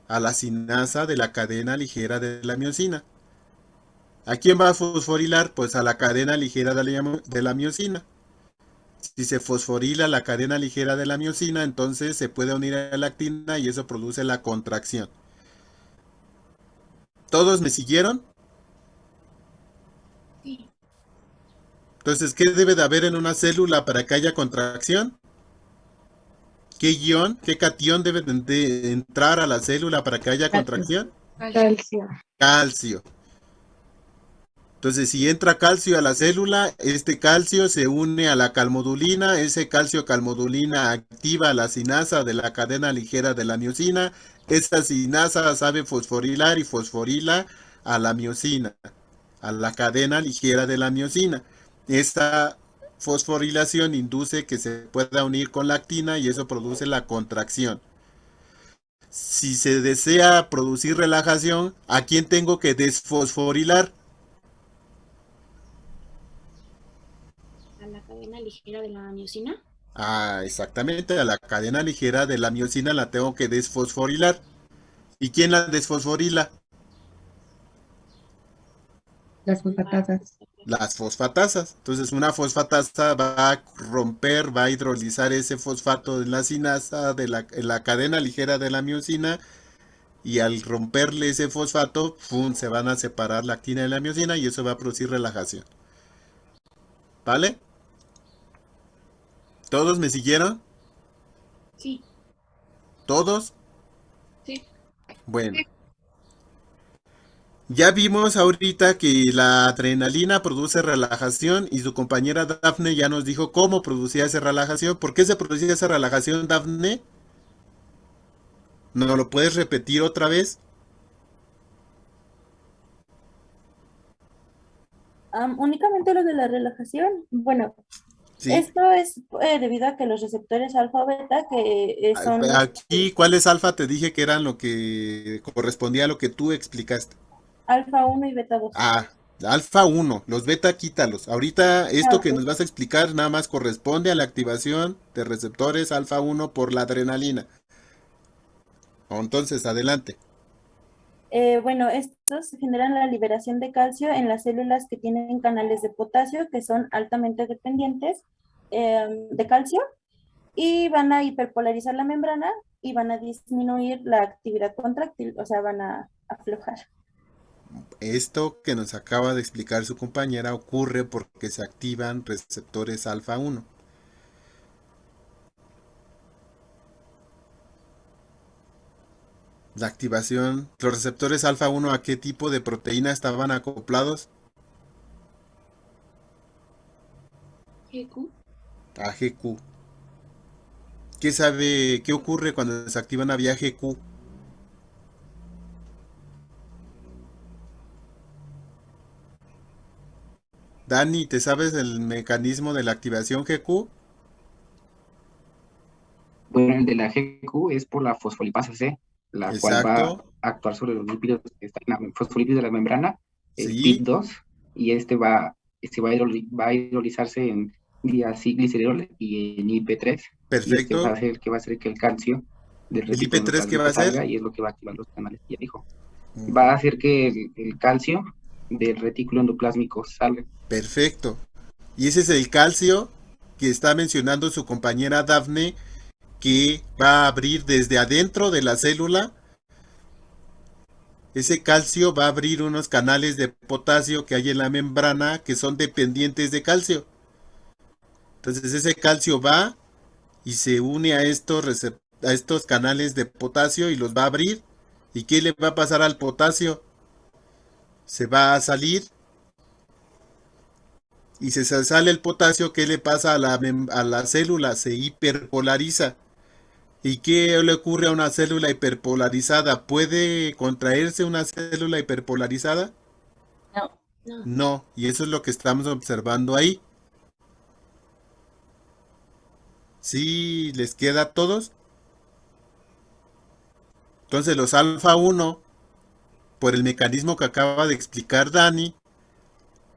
a la sinasa de la cadena ligera de la miosina. ¿A quién va a fosforilar? Pues a la cadena ligera de la miosina. Si se fosforila la cadena ligera de la miosina, entonces se puede unir a la actina y eso produce la contracción. ¿Todos me siguieron? Sí. Entonces, ¿qué debe de haber en una célula para que haya contracción? ¿Qué ion, qué catión debe de entrar a la célula para que haya contracción? Calcio. Calcio. Entonces, si entra calcio a la célula, este calcio se une a la calmodulina, ese calcio-calmodulina activa la sinasa de la cadena ligera de la miosina, esta sinasa sabe fosforilar y fosforila a la miosina, a la cadena ligera de la miosina. Esta fosforilación induce que se pueda unir con la actina y eso produce la contracción. Si se desea producir relajación, ¿a quién tengo que desfosforilar? A la cadena ligera de la miosina. Exactamente, a la cadena ligera de la miosina la tengo que desfosforilar. ¿Y quién la desfosforila? Las fosfatasas. Las fosfatasas. Entonces una fosfatasa va a romper, va a hidrolizar ese fosfato en la sinasa en la cadena ligera de la miosina y al romperle ese fosfato, ¡pum!, se van a separar la actina y la miosina y eso va a producir relajación. ¿Vale? ¿Todos me siguieron? Sí. ¿Todos? Sí. Bueno. Ya vimos ahorita que la adrenalina produce relajación y su compañera Dafne ya nos dijo cómo producía esa relajación. ¿Por qué se producía esa relajación, Dafne? ¿No lo puedes repetir otra vez? Únicamente lo de la relajación. Bueno, Sí. esto es debido a que los receptores alfa o beta, que son los Aquí, ¿cuáles alfa te dije que eran lo que correspondía a lo que tú explicaste? alfa 1 y beta 2. Alfa 1, los beta quítalos. Ahorita esto que ok. nos vas a explicar nada más corresponde a la activación de receptores alfa 1 por la adrenalina. Entonces, adelante. Bueno, estos generan la liberación de calcio en las células que tienen canales de potasio, que son altamente dependientes de calcio, y van a hiperpolarizar la membrana y van a disminuir la actividad contráctil, o sea, van a aflojar. Esto que nos acaba de explicar su compañera ocurre porque se activan receptores alfa 1. La activación, los receptores alfa 1, ¿a qué tipo de proteína estaban acoplados? GQ. A GQ. ¿Qué ocurre cuando se activan a vía GQ? Dani, ¿te sabes el mecanismo de la activación GQ? Bueno, el de la GQ es por la fosfolipasa C, la cual va Exacto. a actuar sobre los lípidos que están en la fosfolípidos de la membrana, el Sí, PIP2, y va a hidrolizarse en diacilglicerol y en IP3, y este va perfecto. a ser el que va a hacer que el calcio del ¿El retículo IP3 qué va a endoplasmático hacer? salga, y es lo que va a activar los canales que ya dijo. Va a hacer que el calcio del retículo endoplásmico salga. Perfecto. Y ese es el calcio que está mencionando su compañera Dafne, que va a abrir desde adentro de la célula. Ese calcio va a abrir unos canales de potasio que hay en la membrana que son dependientes de calcio. Entonces ese calcio va y se une a estos canales de potasio y los va a abrir. ¿Y qué le va a pasar al potasio? Se va a salir. Y si se sale el potasio, ¿qué le pasa a la célula? Se hiperpolariza. ¿Y qué le ocurre a una célula hiperpolarizada? ¿Puede contraerse una célula hiperpolarizada? No. No. No, y eso es lo que estamos observando ahí. ¿Sí les queda a todos? Entonces los alfa 1, por el mecanismo que acaba de explicar Dani,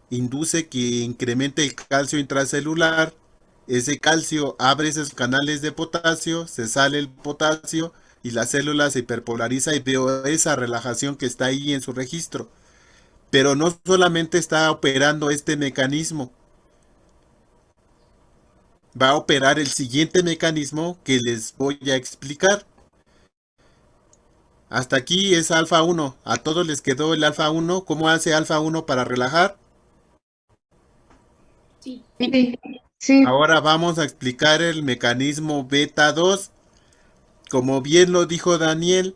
induce que incremente el calcio intracelular. Ese calcio abre esos canales de potasio, se sale el potasio y la célula se hiperpolariza y veo esa relajación que está ahí en su registro. Pero no solamente está operando este mecanismo, va a operar el siguiente mecanismo que les voy a explicar. Hasta aquí es alfa 1. A todos les quedó el alfa 1. ¿Cómo hace alfa 1 para relajar? Sí. Sí. Ahora vamos a explicar el mecanismo beta 2. Como bien lo dijo Daniel,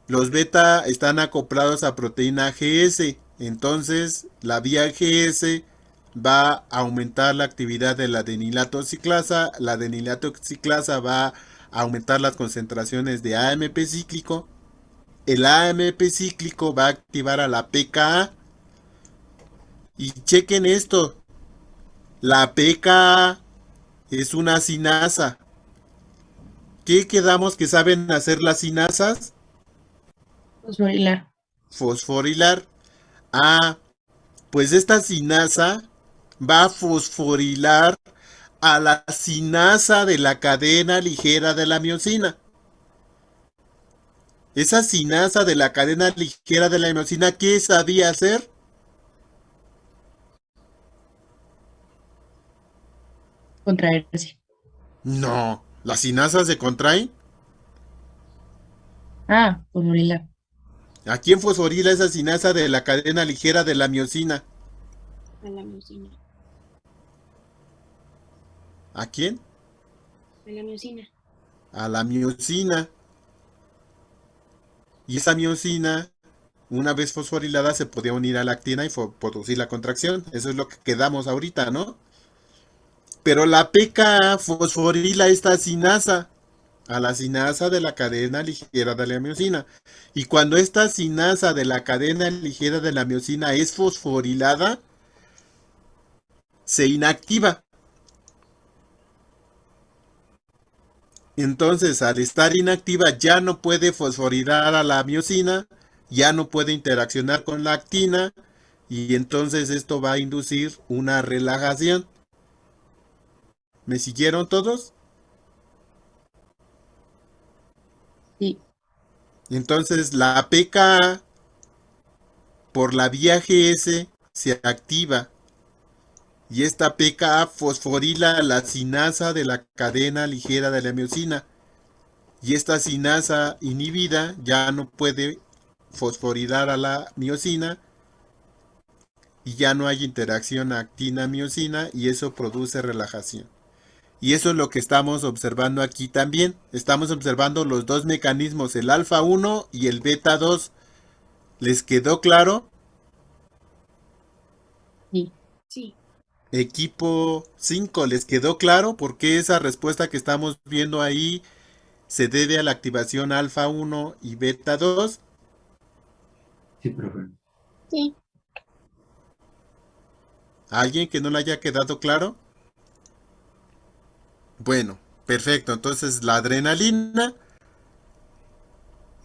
los beta están acoplados a proteína GS. Entonces, la vía GS va a aumentar la actividad de la adenilato ciclasa. La adenilato ciclasa va a aumentar las concentraciones de AMP cíclico. El AMP cíclico va a activar a la PKA. Y chequen esto. La PKA es una sinasa. ¿Qué quedamos que saben hacer las sinasas? Fosforilar. Fosforilar. Ah, pues esta sinasa va a fosforilar a la sinasa de la cadena ligera de la miosina. Esa sinasa de la cadena ligera de la miosina, ¿qué sabía hacer? Contraerse. No, las sinasas se contraen. Ah, fosforilar. ¿A quién fosforila esa sinasa de la cadena ligera de la miosina? A la miosina. ¿A quién? A la miosina. A la miosina. Y esa miosina, una vez fosforilada, se podía unir a la actina y producir la contracción. Eso es lo que quedamos ahorita, ¿no? Pero la PKA fosforila esta sinasa, a la sinasa de la cadena ligera de la miosina. Y cuando esta sinasa de la cadena ligera de la miosina es fosforilada, se inactiva. Entonces, al estar inactiva, ya no puede fosforilar a la miosina, ya no puede interaccionar con la actina, y entonces esto va a inducir una relajación. ¿Me siguieron todos? Sí. Entonces, la PKA por la vía GS se activa. Y esta PKA fosforila la sinasa de la cadena ligera de la miosina. Y esta sinasa inhibida ya no puede fosforilar a la miosina. Y ya no hay interacción actina-miosina y eso produce relajación. Y eso es lo que estamos observando aquí también. Estamos observando los dos mecanismos, el alfa 1 y el beta 2. ¿Les quedó claro? Sí. Sí. Equipo 5, ¿les quedó claro por qué esa respuesta que estamos viendo ahí se debe a la activación alfa 1 y beta 2? Sí, profe. Sí. ¿A alguien que no le haya quedado claro? Bueno, perfecto. Entonces, la adrenalina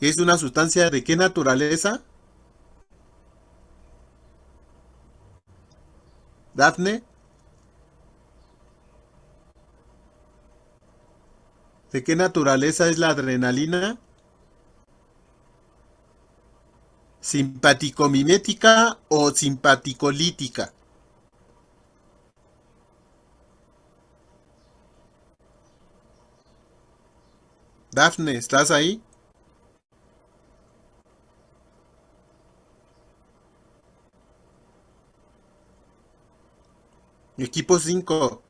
es una sustancia ¿de qué naturaleza? Dafne, ¿de qué naturaleza es la adrenalina? ¿Simpaticomimética o simpaticolítica? Dafne, ¿estás ahí? Equipo 5,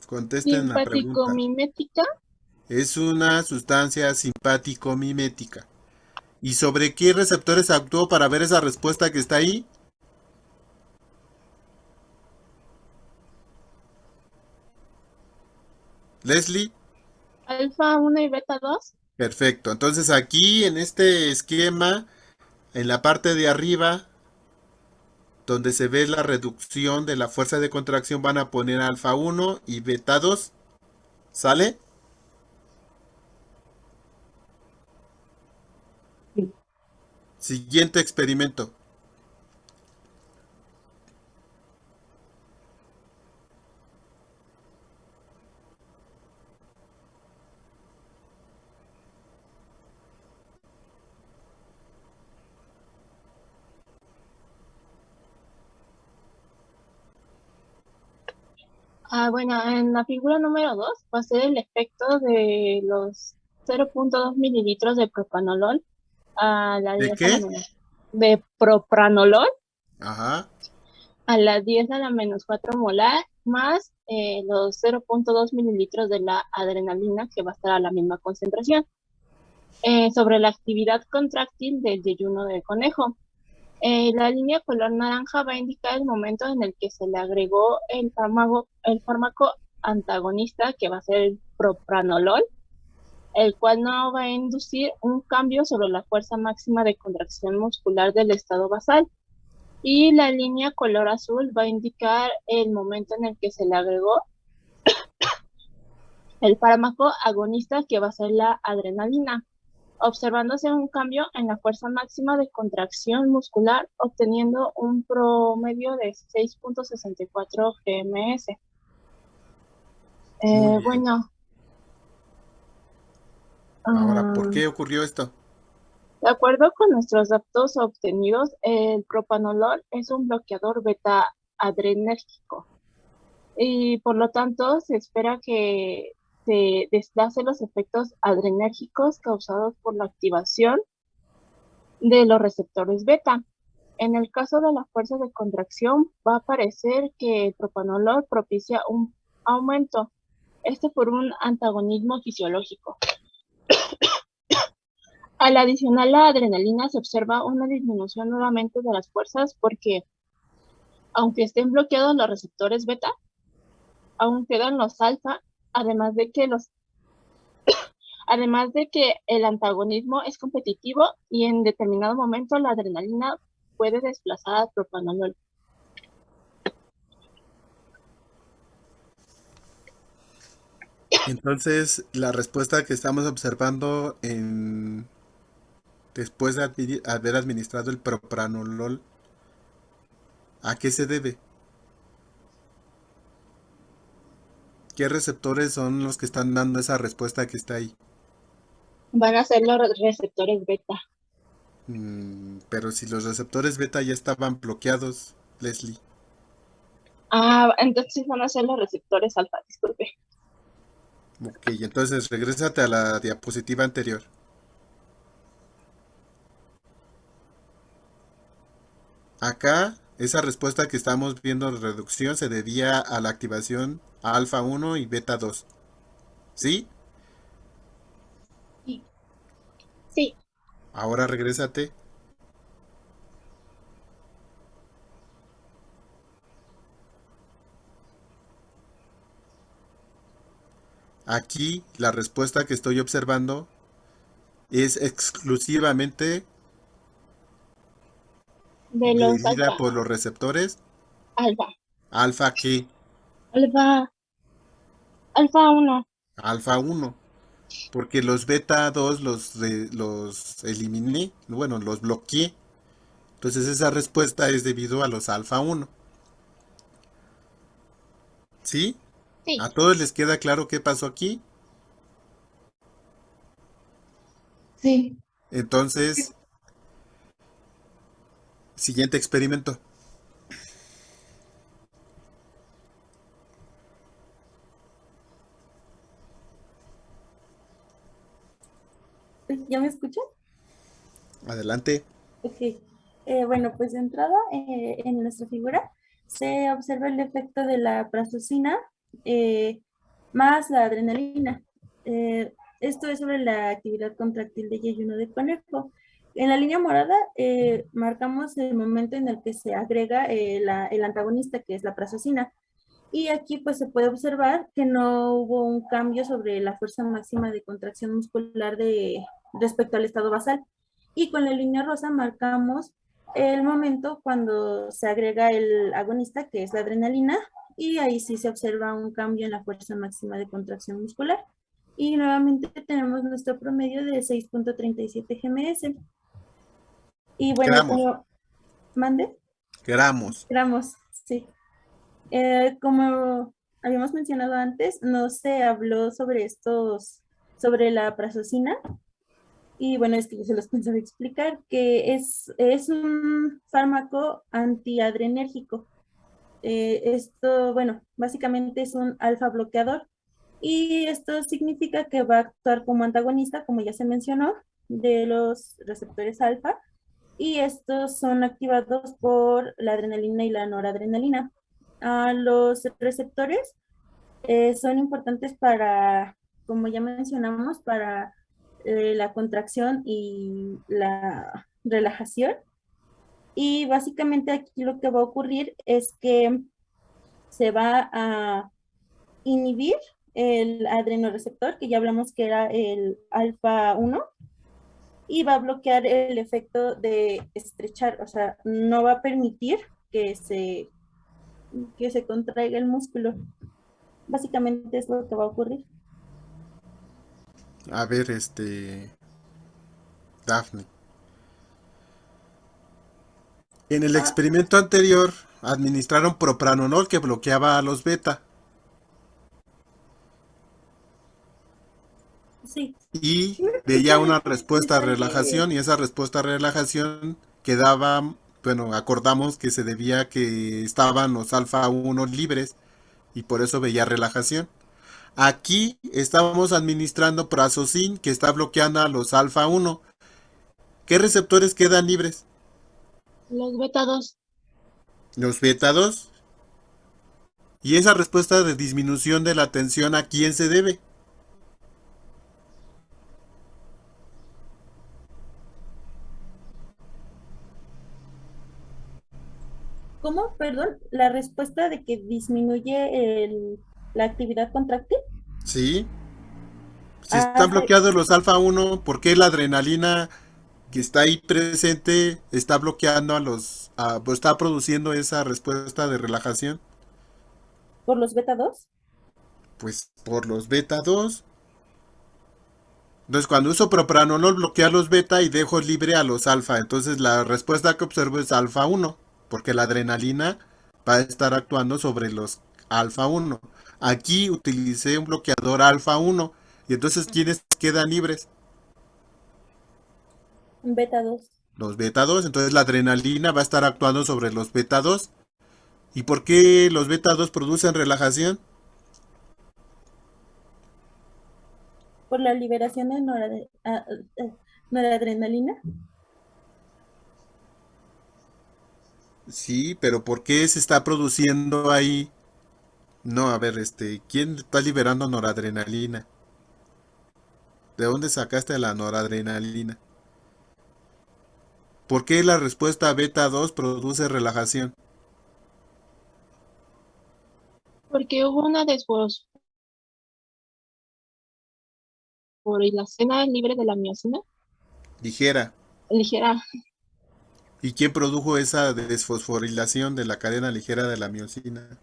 contesten la pregunta. Simpaticomimética. Es una sustancia simpaticomimética. ¿Y sobre qué receptores actuó para ver esa respuesta que está ahí? Leslie. Alfa 1 y beta 2. Perfecto. Entonces aquí en este esquema, en la parte de arriba, donde se ve la reducción de la fuerza de contracción, van a poner alfa 1 y beta 2. ¿Sale? Sí. Siguiente experimento. Bueno, en la figura número 2 va a ser el efecto de los 0.2 mililitros de propranolol a la ¿De 10 a qué? la menos de propranolol Ajá. a la 10 a la menos 4 molar más los 0.2 mililitros de la adrenalina, que va a estar a la misma concentración, sobre la actividad contráctil del yeyuno del conejo. La línea color naranja va a indicar el momento en el que se le agregó el fármaco antagonista, que va a ser el propranolol, el cual no va a inducir un cambio sobre la fuerza máxima de contracción muscular del estado basal. Y la línea color azul va a indicar el momento en el que se le agregó el fármaco agonista, que va a ser la adrenalina, observándose un cambio en la fuerza máxima de contracción muscular, obteniendo un promedio de 6.64 GMS. Muy bien. Bueno, Ahora, ¿por qué ocurrió esto? de acuerdo con nuestros datos obtenidos, el propranolol es un bloqueador beta adrenérgico y por lo tanto se espera que se desplace los efectos adrenérgicos causados por la activación de los receptores beta. En el caso de la fuerza de contracción, va a parecer que el propranolol propicia un aumento, por un antagonismo fisiológico. Al adicionar la adrenalina, se observa una disminución nuevamente de las fuerzas porque, aunque estén bloqueados los receptores beta, aún quedan los alfa, además de que el antagonismo es competitivo y en determinado momento la adrenalina puede desplazar al propranolol. Entonces, la respuesta que estamos observando después de haber administrado el propranolol, ¿a qué se debe? ¿Qué receptores son los que están dando esa respuesta que está ahí? Van a ser los receptores beta. Pero si los receptores beta ya estaban bloqueados, Leslie. Entonces van a ser los receptores alfa, disculpe. Ok, entonces regrésate a la diapositiva anterior. Acá, esa respuesta que estamos viendo de reducción se debía a la activación alfa 1 y beta 2. ¿Sí? Sí. Ahora regrésate. Aquí la respuesta que estoy observando es exclusivamente de los medida alfa. por los receptores Alfa. ¿Alfa qué? Alfa. Alfa 1. Alfa 1. Porque los beta 2 los eliminé, bueno, los bloqueé. Entonces esa respuesta es debido a los alfa 1. ¿Sí? Sí. ¿A todos les queda claro qué pasó aquí? Sí. Entonces, siguiente experimento. ¿Ya me escuchan? Adelante. Ok. Bueno, pues de entrada, en nuestra figura se observa el efecto de la prazosina más la adrenalina. Esto es sobre la actividad contractil de yeyuno de conejo. En la línea morada marcamos el momento en el que se agrega el antagonista, que es la prazosina. Y aquí pues se puede observar que no hubo un cambio sobre la fuerza máxima de contracción muscular respecto al estado basal. Y con la línea rosa marcamos el momento cuando se agrega el agonista, que es la adrenalina, y ahí sí se observa un cambio en la fuerza máxima de contracción muscular. Y nuevamente tenemos nuestro promedio de 6.37 GMS. Y bueno, Gramos. como... ¿Mande? Gramos. Gramos, sí. Como habíamos mencionado antes, no se habló sobre la prazosina. Y bueno, es que yo se los pensaba explicar, que es un fármaco antiadrenérgico. Esto, bueno, básicamente es un alfa bloqueador. Y esto significa que va a actuar como antagonista, como ya se mencionó, de los receptores alfa. Y estos son activados por la adrenalina y la noradrenalina. Los receptores son importantes para, como ya mencionamos, para la contracción y la relajación. Y básicamente aquí lo que va a ocurrir es que se va a inhibir el adrenoreceptor, que ya hablamos que era el alfa 1, y va a bloquear el efecto de estrechar, o sea, no va a permitir que se contraiga el músculo. Básicamente es lo que va a ocurrir. A ver, Dafne. En el experimento anterior administraron propranolol que bloqueaba a los beta. Sí. Y veía una respuesta a relajación y esa respuesta a relajación quedaba, bueno, acordamos que se debía a que estaban los alfa 1 libres y por eso veía relajación. Aquí estamos administrando prazosin que está bloqueando a los alfa 1. ¿Qué receptores quedan libres? Los beta 2. Los beta 2. ¿Y esa respuesta de disminución de la tensión a quién se debe? ¿Cómo? Perdón, la respuesta de que disminuye la actividad contractil. Sí. Si están bloqueados los alfa 1, ¿por qué la adrenalina que está ahí presente está bloqueando pues está produciendo esa respuesta de relajación? ¿Por los beta 2? Pues por los beta 2. Entonces cuando uso propranolol bloquea los beta y dejo libre a los alfa. Entonces la respuesta que observo es alfa 1, porque la adrenalina va a estar actuando sobre los alfa 1. Aquí utilicé un bloqueador alfa 1 y entonces ¿quiénes quedan libres? Beta 2. Los beta 2, entonces la adrenalina va a estar actuando sobre los beta 2. ¿Y por qué los beta 2 producen relajación? Por la liberación de noradrenalina. Sí, pero ¿por qué se está produciendo ahí? No, a ver, ¿quién está liberando noradrenalina? ¿De dónde sacaste la noradrenalina? ¿Por qué la respuesta beta 2 produce relajación? Porque hubo una desfosforilación libre de la miosina. Ligera. Ligera. ¿Y quién produjo esa desfosforilación de la cadena ligera de la miosina?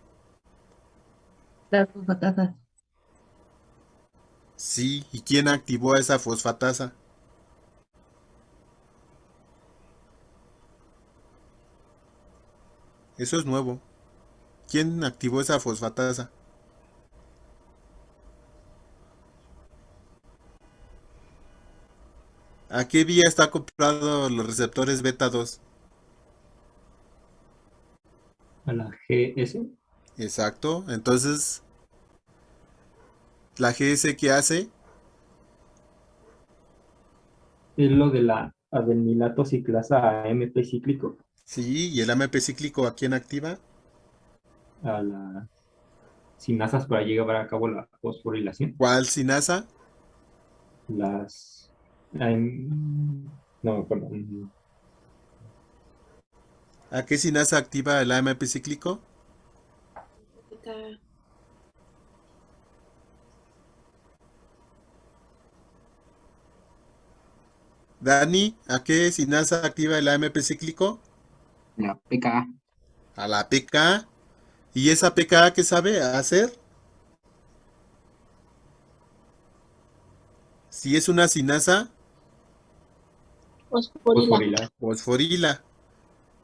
Las fosfatasas. Sí, ¿y quién activó esa fosfatasa? Eso es nuevo. ¿Quién activó esa fosfatasa? ¿A qué vía está acoplado los receptores beta 2? A la GS. Exacto. Entonces, ¿la GS qué hace? Es lo de la adenilato ciclasa AMP cíclico Sí, ¿y el AMP cíclico a quién activa? a las sinasas para llevar a cabo la fosforilación. ¿Cuál sinasa? Las... no me acuerdo. ¿A qué sinasa activa el AMP cíclico? Dani, ¿a qué sinasa activa el AMP cíclico? La PKA. A la PKA. ¿Y esa PKA qué sabe hacer? Si es una sinasa, Fosforila. fosforila.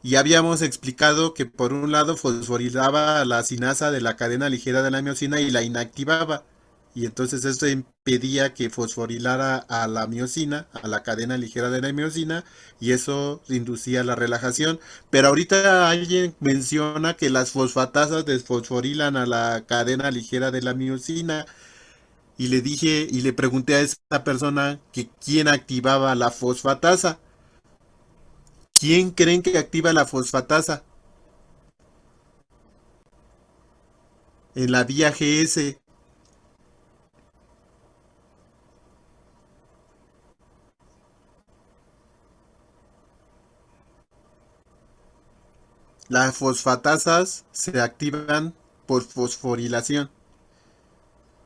Y habíamos explicado que por un lado fosforilaba la sinasa de la cadena ligera de la miosina y la inactivaba. Y entonces esto impedía que fosforilara a la miosina, a la cadena ligera de la miosina, y eso inducía la relajación. Pero ahorita alguien menciona que las fosfatasas desfosforilan a la cadena ligera de la miosina. Y le dije, y le pregunté a esa persona que quién activaba la fosfatasa. ¿Quién creen que activa la fosfatasa? En la vía GS. Las fosfatasas se activan por fosforilación.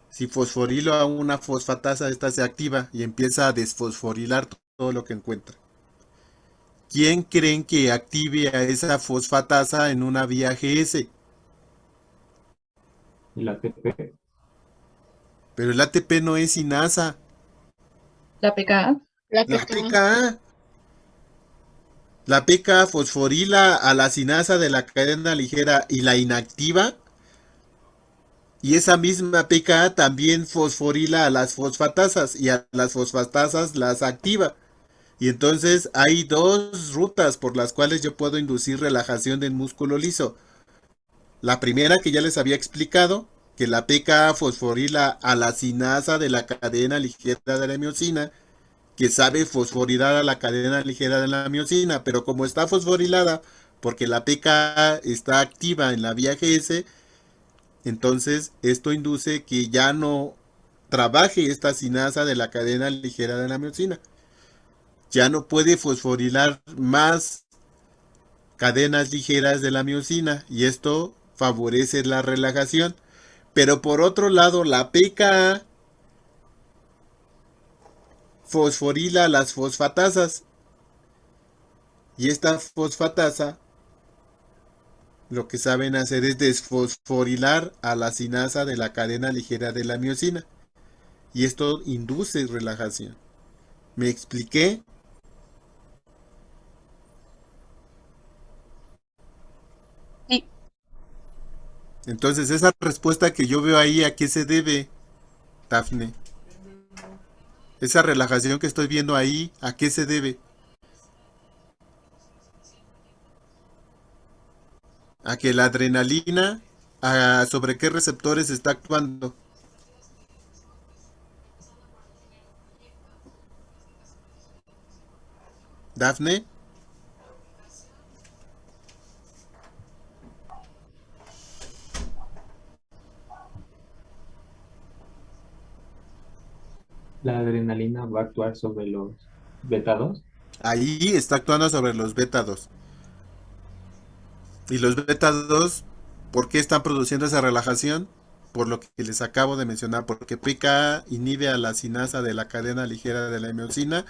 Si fosforilo a una fosfatasa, esta se activa y empieza a desfosforilar todo lo que encuentra. ¿Quién creen que active a esa fosfatasa en una vía GS? El ATP. Pero el ATP no es sinasa. La PKA. La La PKA. PKA. La PKA fosforila a la sinasa de la cadena ligera y la inactiva. Y esa misma PKA también fosforila a las fosfatasas y a las fosfatasas las activa. Y entonces hay dos rutas por las cuales yo puedo inducir relajación del músculo liso. La primera que ya les había explicado, que la PKA fosforila a la sinasa de la cadena ligera de la miosina, que sabe fosforilar a la cadena ligera de la miosina, pero como está fosforilada, porque la PKA está activa en la vía GS, entonces esto induce que ya no trabaje esta sinasa de la cadena ligera de la miosina. Ya no puede fosforilar más cadenas ligeras de la miosina y esto favorece la relajación. Pero por otro lado, la PKA fosforila las fosfatasas y esta fosfatasa lo que saben hacer es desfosforilar a la sinasa de la cadena ligera de la miosina y esto induce relajación. ¿Me expliqué? Sí. Entonces, esa respuesta que yo veo ahí, ¿a qué se debe, Dafne? Esa relajación que estoy viendo ahí, ¿a qué se debe? A que la adrenalina, ¿sobre qué receptores está actuando? Dafne. La adrenalina va a actuar sobre los beta 2. Ahí está actuando sobre los beta 2. Y los beta 2, ¿por qué están produciendo esa relajación? Por lo que les acabo de mencionar, porque PKA inhibe a la sinasa de la cadena ligera de la miosina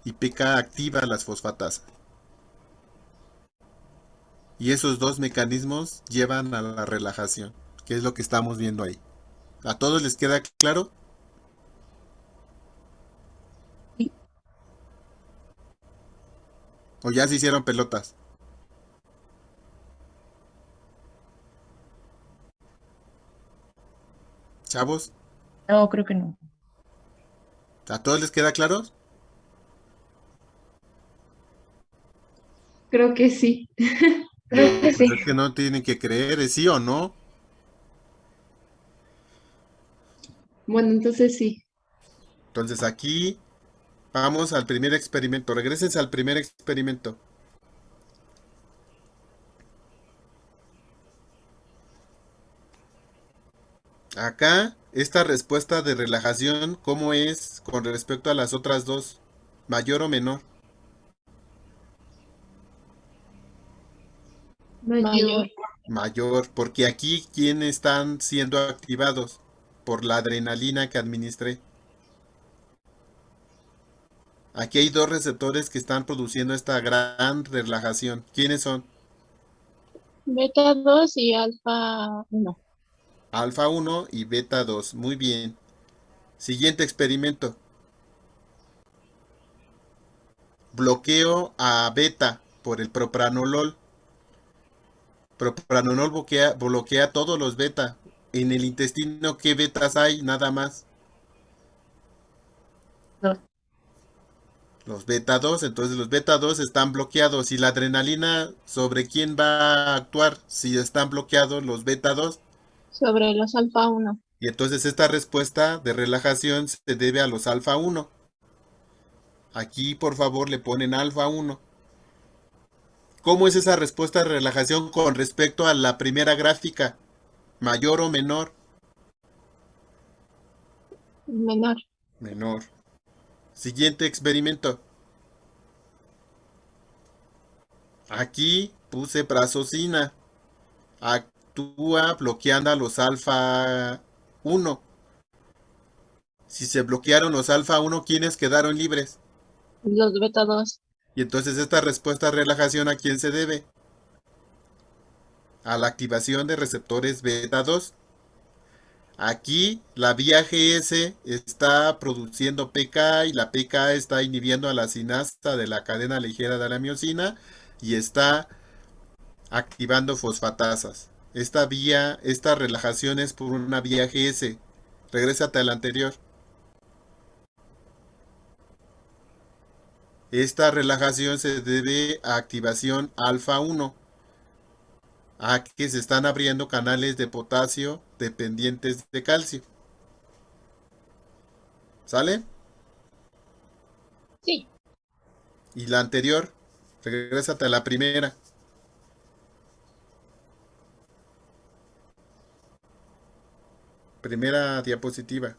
y PKA activa las fosfatasas. Y esos dos mecanismos llevan a la relajación, que es lo que estamos viendo ahí. ¿A todos les queda claro? Sí. ¿O ya se hicieron pelotas? Chavos, No, creo que no. ¿a todos les queda claro? Creo que sí. Creo que Pues sí. es que no tienen que creer, ¿es sí o no? Bueno, entonces sí. Entonces aquí vamos al primer experimento. Regresense al primer experimento. Acá, esta respuesta de relajación, ¿cómo es con respecto a las otras dos? ¿Mayor o menor? Mayor. Mayor, porque aquí, ¿quiénes están siendo activados? Por la adrenalina que administré. Aquí hay dos receptores que están produciendo esta gran relajación. ¿Quiénes son? Beta 2 y alfa 1. Alfa 1 y beta 2. Muy bien. Siguiente experimento. Bloqueo a beta por el propranolol. Propranolol bloquea todos los beta. En el intestino, ¿qué betas hay? Nada más. Dos. Los beta 2, entonces los beta 2 están bloqueados. ¿Y la adrenalina sobre quién va a actuar si están bloqueados los beta 2? Sobre los alfa 1. Y entonces esta respuesta de relajación se debe a los alfa 1. Aquí por favor le ponen alfa 1. ¿Cómo es esa respuesta de relajación con respecto a la primera gráfica? ¿Mayor o menor? Menor. Menor. Siguiente experimento. Aquí puse prazosina. Actúa bloqueando a los alfa 1. Si se bloquearon los alfa 1, ¿quiénes quedaron libres? Los beta 2. Y entonces esta respuesta de relajación, ¿a quién se debe? A la activación de receptores beta 2. Aquí la vía GS está produciendo PK y la PK está inhibiendo a la sinasa de la cadena ligera de la miosina y está activando fosfatasas. Esta relajación es por una vía GS. Regrésate a la anterior. Esta relajación se debe a activación alfa 1. A que se están abriendo canales de potasio dependientes de calcio. ¿Sale? Sí. Y la anterior, regrésate a la primera. Primera diapositiva.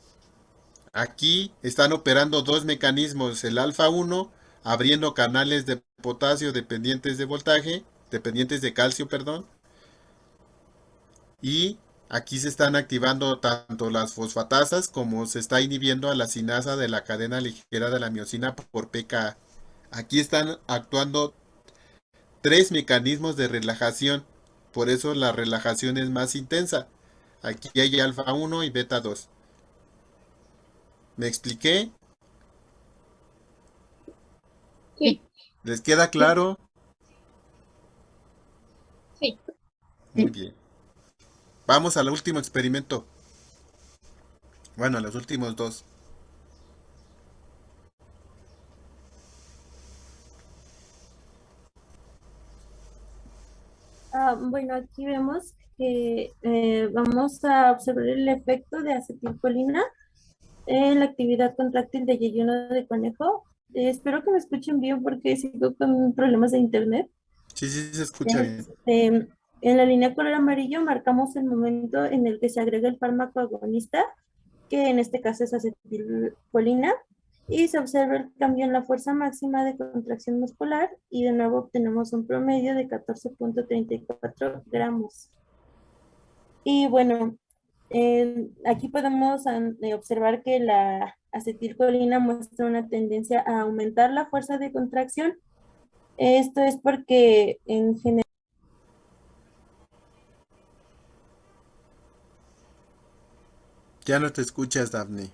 Aquí están operando dos mecanismos, el alfa 1 abriendo canales de potasio dependientes de voltaje, dependientes de calcio, perdón. Y aquí se están activando tanto las fosfatasas como se está inhibiendo a la sinasa de la cadena ligera de la miosina por PKA. Aquí están actuando tres mecanismos de relajación, por eso la relajación es más intensa. Aquí hay alfa 1 y beta 2. ¿Me expliqué? Sí. ¿Les queda claro? Sí. Muy bien. Vamos al último experimento. Bueno, a los últimos dos. Bueno, aquí vemos que vamos a observar el efecto de acetilcolina en la actividad contráctil de yeyuno de conejo. Espero que me escuchen bien porque sigo con problemas de internet. Sí, se escucha bien. En la línea color amarillo marcamos el momento en el que se agrega el fármaco agonista, que en este caso es acetilcolina, y se observa el cambio en la fuerza máxima de contracción muscular y de nuevo obtenemos un promedio de 14.34 gramos. Y bueno, aquí podemos observar que la acetilcolina muestra una tendencia a aumentar la fuerza de contracción. Esto es porque en general Ya no te escuchas, Dafne.